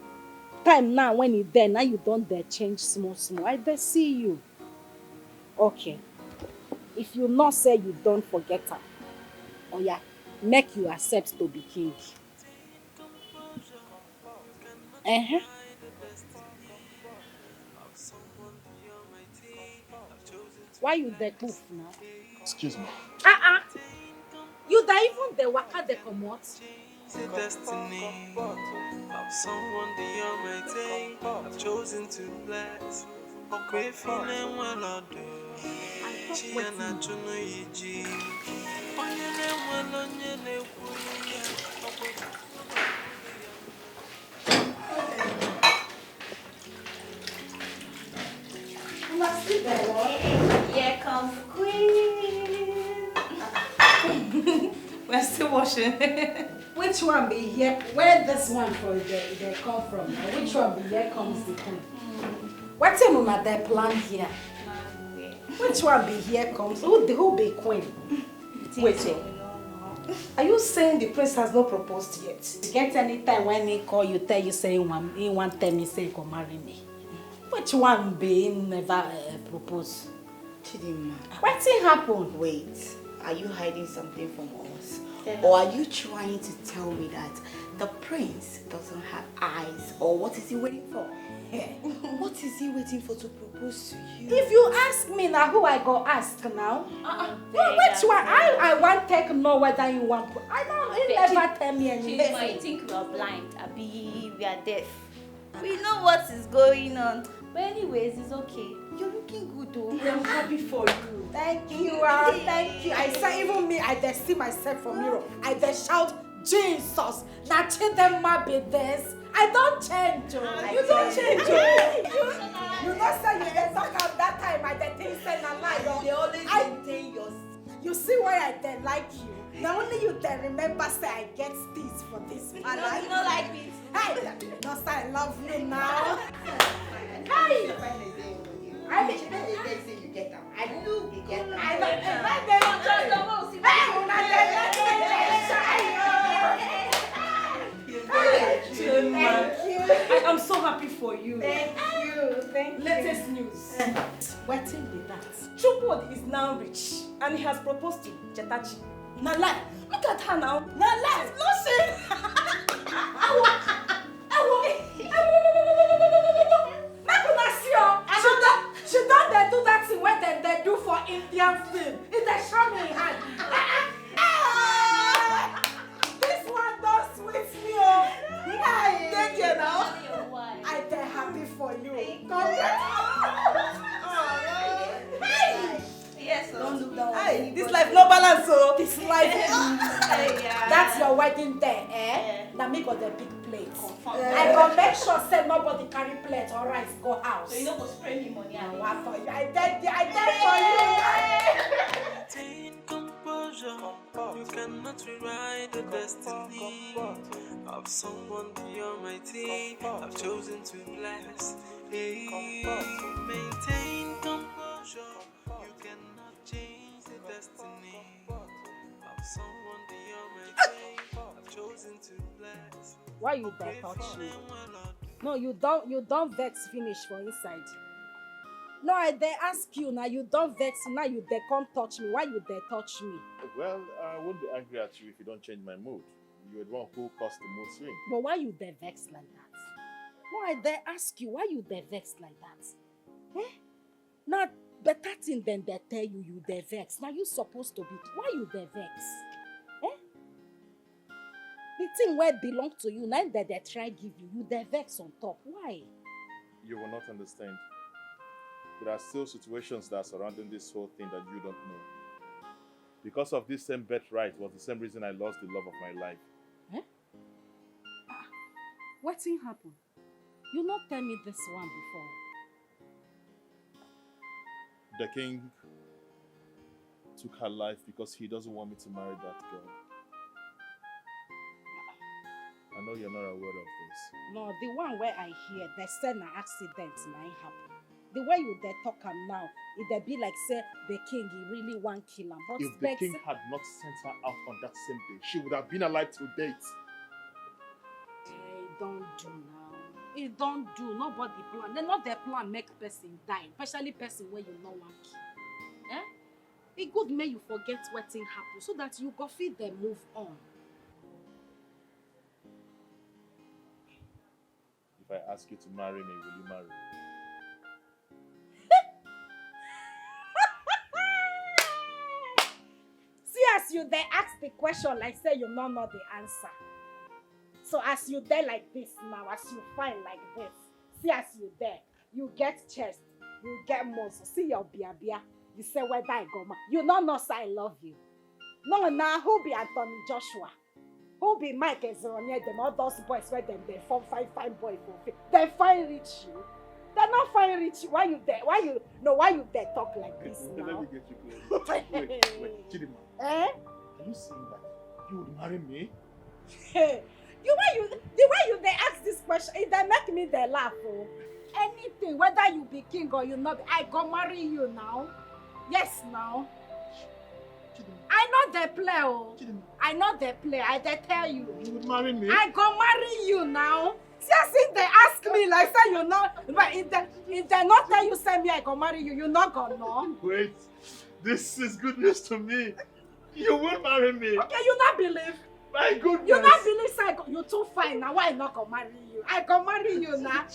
time now when you there now you don't there change small. I there see you. Okay. If you not say you don't forget her, oh yeah, make you accept to be king. Why you there poof now? Excuse me. You there even the waka the comot? It's a destiny of someone the Almighty I've chosen to bless. Okay, feeling well or do. She and I to know you, G. On your name, well on your name, Here comes Queen. We're still washing. Which one be here? Where this one for they come from? Now? Which one be here comes the queen? What's in on their plan here? Which one be here comes? Who be queen? Wait. Are you saying the prince has not proposed yet? Get any time when he call you, tell you say he want tell me say come marry me. Which one be never propose? Chidima. What's happened? Wait, are you hiding something from us? Or are you trying to tell me that the prince doesn't have eyes? Or what is he waiting for? What is he waiting for to propose to you? If you ask me now, who I go ask now? Which one? I want take know whether you want. I don't. He never tell me anything. You think we are blind? Abi, we are deaf. We know what is going on. But anyways, it's okay. You're looking good though. I'm happy for you. Thank you. Thank you. I say even me, I just see myself from mirror. I just shout, Jesus. Now Chidema be this. I don't change. You don't change. You not say you exact at that time. I just think say na lie. They always maintain your. You see why I don't like you. Now only you then remember say I get this for this. You don't like me. Hey, no say I love you now. Hey. I mean, you get them. I do get them. Thank you. I'm so happy for you. Thank you. Latest news. What thing be that? Chukwu is now rich and he has proposed to Jetachi. Na lie. Look at her now. Na lie. No shame. She done they do that thing where they do for Indian film. It's a charming hand. This one don't sweet me. Thank you now. I'm happy for you. Congrats. Yes, don't look down. Hey, this life no balance, so this life. Yeah. That's your wedding day, eh? Now me got the big plate. I go make sure say nobody carry plate or rice go house. So you know go spray me money. I did for you. Take composure. composure. You cannot rewrite the destiny of someone the Almighty. I've chosen to bless. Hey, maintain composure. You cannot change the destiny of someone the Almighty. I've chosen to bless. Why you there touch me? No, you don't vex finish for inside. No, I dare ask you now. You don't vex. Now you dare come touch me. Why you dare touch me? Well, I won't be angry at you if you don't change my mood. You're the one who caused the mood swing. But why you dare vex like that? No, I dare ask you. Why you dare vex like that? Eh? Now, better thing than they tell you you dare vex. Now you supposed to be. Why you dare vex? Eh? The thing where belong to you, now that they try give you, you dare vex on top. Why? You will not understand. There are still situations that are surrounding this whole thing that you don't know. Because of this same birthright was the same reason I lost the love of my life. Eh? What thing happened? You not tell me this one before. The king took her life because he doesn't want me to marry that girl. I know you're not aware of this. No, the one where I hear, they said an accident might happen. The way you there talk am now, it dey be like say the king he really want kill him. But if the king had not sent her out on that same day, she would have been alive till date. It don't do now. It don't do. Nobody plan. They not their plan make person die, especially person where you no want kill. Eh? It good make you forget what thing happen so that you go fit them move on. If I ask you to marry me, will you marry me? As you there ask the question like say you don't know the answer. So as you there like this now, as you find like this, see as you there, you get chest, you get muscle, see your bia, you say whether I go ma. You don't know say I love you. No, now who be Anthony Joshua? Who be Mike Ezronia, them all those boys where them they form fine boy for they find rich you. They're not fine rich. Why you there? Why you there talk like this now? Let me get you close. Wait, Chidima. Eh? Are you saying that you would marry me? The way you they ask this question, it they make me they laugh. Oh. Anything, whether you be king or you not, I go marry you now. Yes, now. I know they play. Oh. I know they play. I they tell you. You would marry me? I go marry you now. Just if they ask me like say you know, but if they not tell you say me I go marry you, you not gonna know. Wait, this is good news to me. You will marry me. Okay, you not believe. My goodness. You not believe say you too fine now. Why I not go marry you? I go marry you now.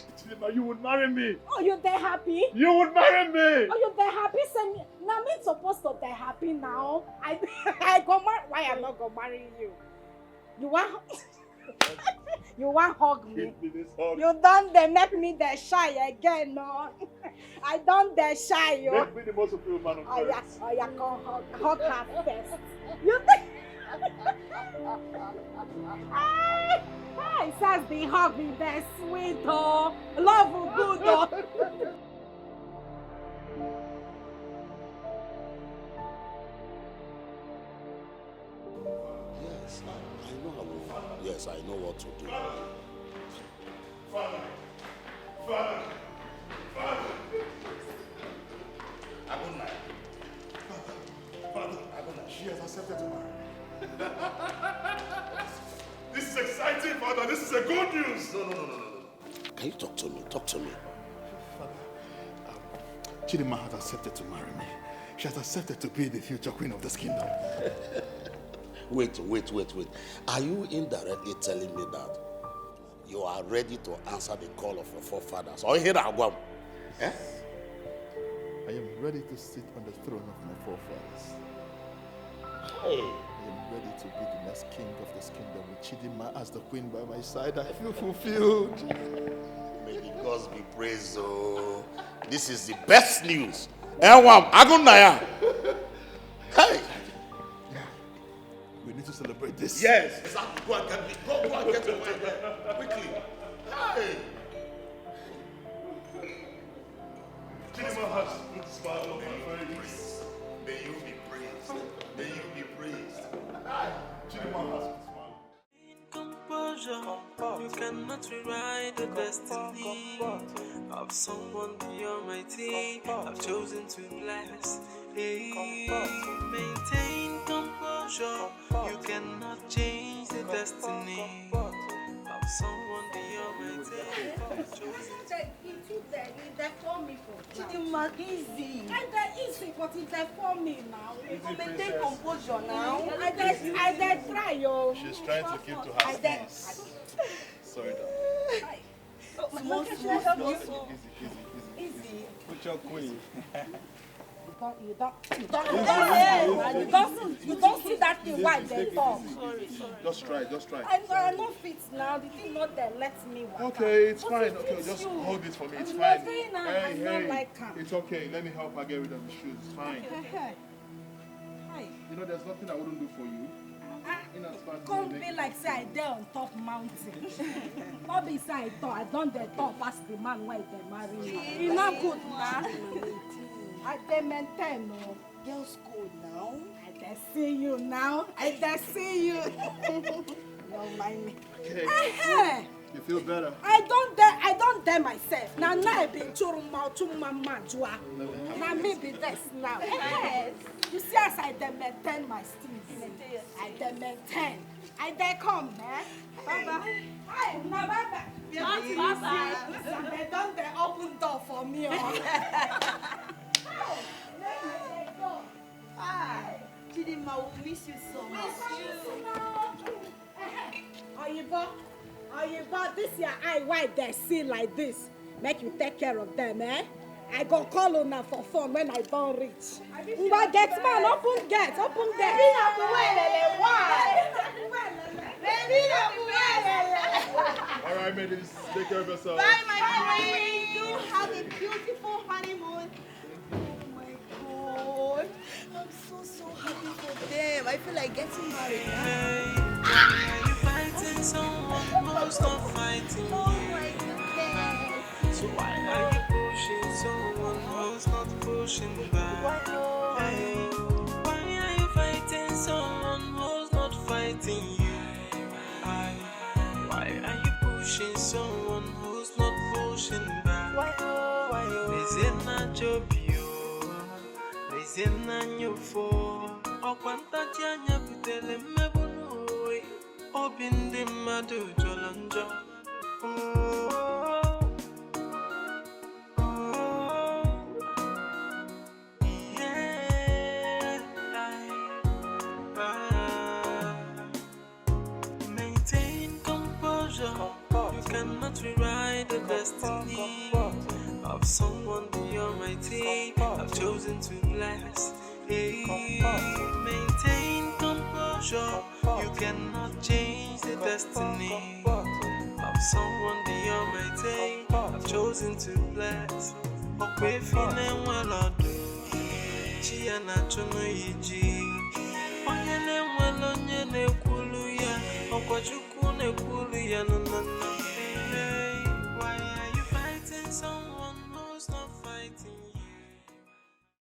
You would marry me. Oh, you they happy? You would marry me. Oh, you they happy? Say me. Now me supposed to they happy now. I go marry. Why I not go marry you? You want? You want hug me? You don't they make me the shy again, no? I don't the shy, you. Make me the most of your man of earth. Oh yeah, come hug her first. You think? It says the hug me the sweet, oh, love you good, oh. Yes, I know what to do. Father. Father, she has accepted to marry. This is exciting, Father. This is a good news. No. Can you talk to me? Talk to me. Father, Chidima has accepted to marry me. She has accepted to be the future queen of this kingdom. Wait. Are you indirectly telling me that you are ready to answer the call of your forefathers? Or here I go. Eh? I am ready to sit on the throne of my forefathers. Hey. I am ready to be the next king of this kingdom with Chidima as the queen by my side. I feel fulfilled. May the gods be praised. Oh, this is the best news. Agunaya. Hey. We need to celebrate this. Yes. Exactly. Go and get the wine there. Quickly. Hey. Chidima has put a smile on my face. May you be praised. May you be praised. cannot rewrite the destiny of someone the Almighty. I've chosen to bless. Hey, maintain composure. You cannot change the destiny of someone the Almighty. I've chosen to easy. And they're easy, but it's for me now. Maintain composure now. I try, yo. She's trying to keep to her space. Sorry, Easy. Put your queen. You don't see that thing why they fall. Sorry. Just try. I'm not fit now. The thing not there lets me walk. Okay, it's fine. Okay, just hold it for me. It's fine. Hey, it's okay. Let me help her get rid of the shoes. It's fine. You know, there's nothing I wouldn't do for you. Can't be like say I there on top mountain. Not be say I thought I done the top past the man why they marry me. It's not good now. I dey maintain no. Girls go now. I dey see you now. No mind me. Okay. You feel better? I don't dare myself. Now I be churuma jua. Now me be this now. Yes. You see as I dey maintain my steez. I dey maintain. I dey come, eh? Bye-bye. Hi, now bye-bye. They done the open door for me. Hi. Chidima will miss you so much. Oyibo, this your eye why they see like this. Make you take care of them, eh? I go call on for phone when I don't reach. But get man, open gate. All right, ladies, take care of yourself. Bye, my queen. Do have a beautiful honeymoon. Oh my God. I'm so happy for them. I feel like getting married. Why are you fighting someone who's not fighting you? Oh my goodness. So why are you pushing someone who's not pushing back? Hey, why are you fighting someone who's not fighting you? Why are you pushing someone who's not pushing back? Is it not your view? Is it not your fault? Or quanta tianya putele mebunoi? Obindi madu jolanja. Maintain composure. You cannot rewrite the destiny of someone the Almighty. I've chosen to bless. Hey, maintain composure. You cannot change the destiny of someone the Almighty. I've chosen to bless. Okwe feeling well or do. Chia na chono yiji. Onyene mwelo nyene kulu ya. Okwachuku ne kulu ya no. Hey, why are you fighting someone who's not fighting you?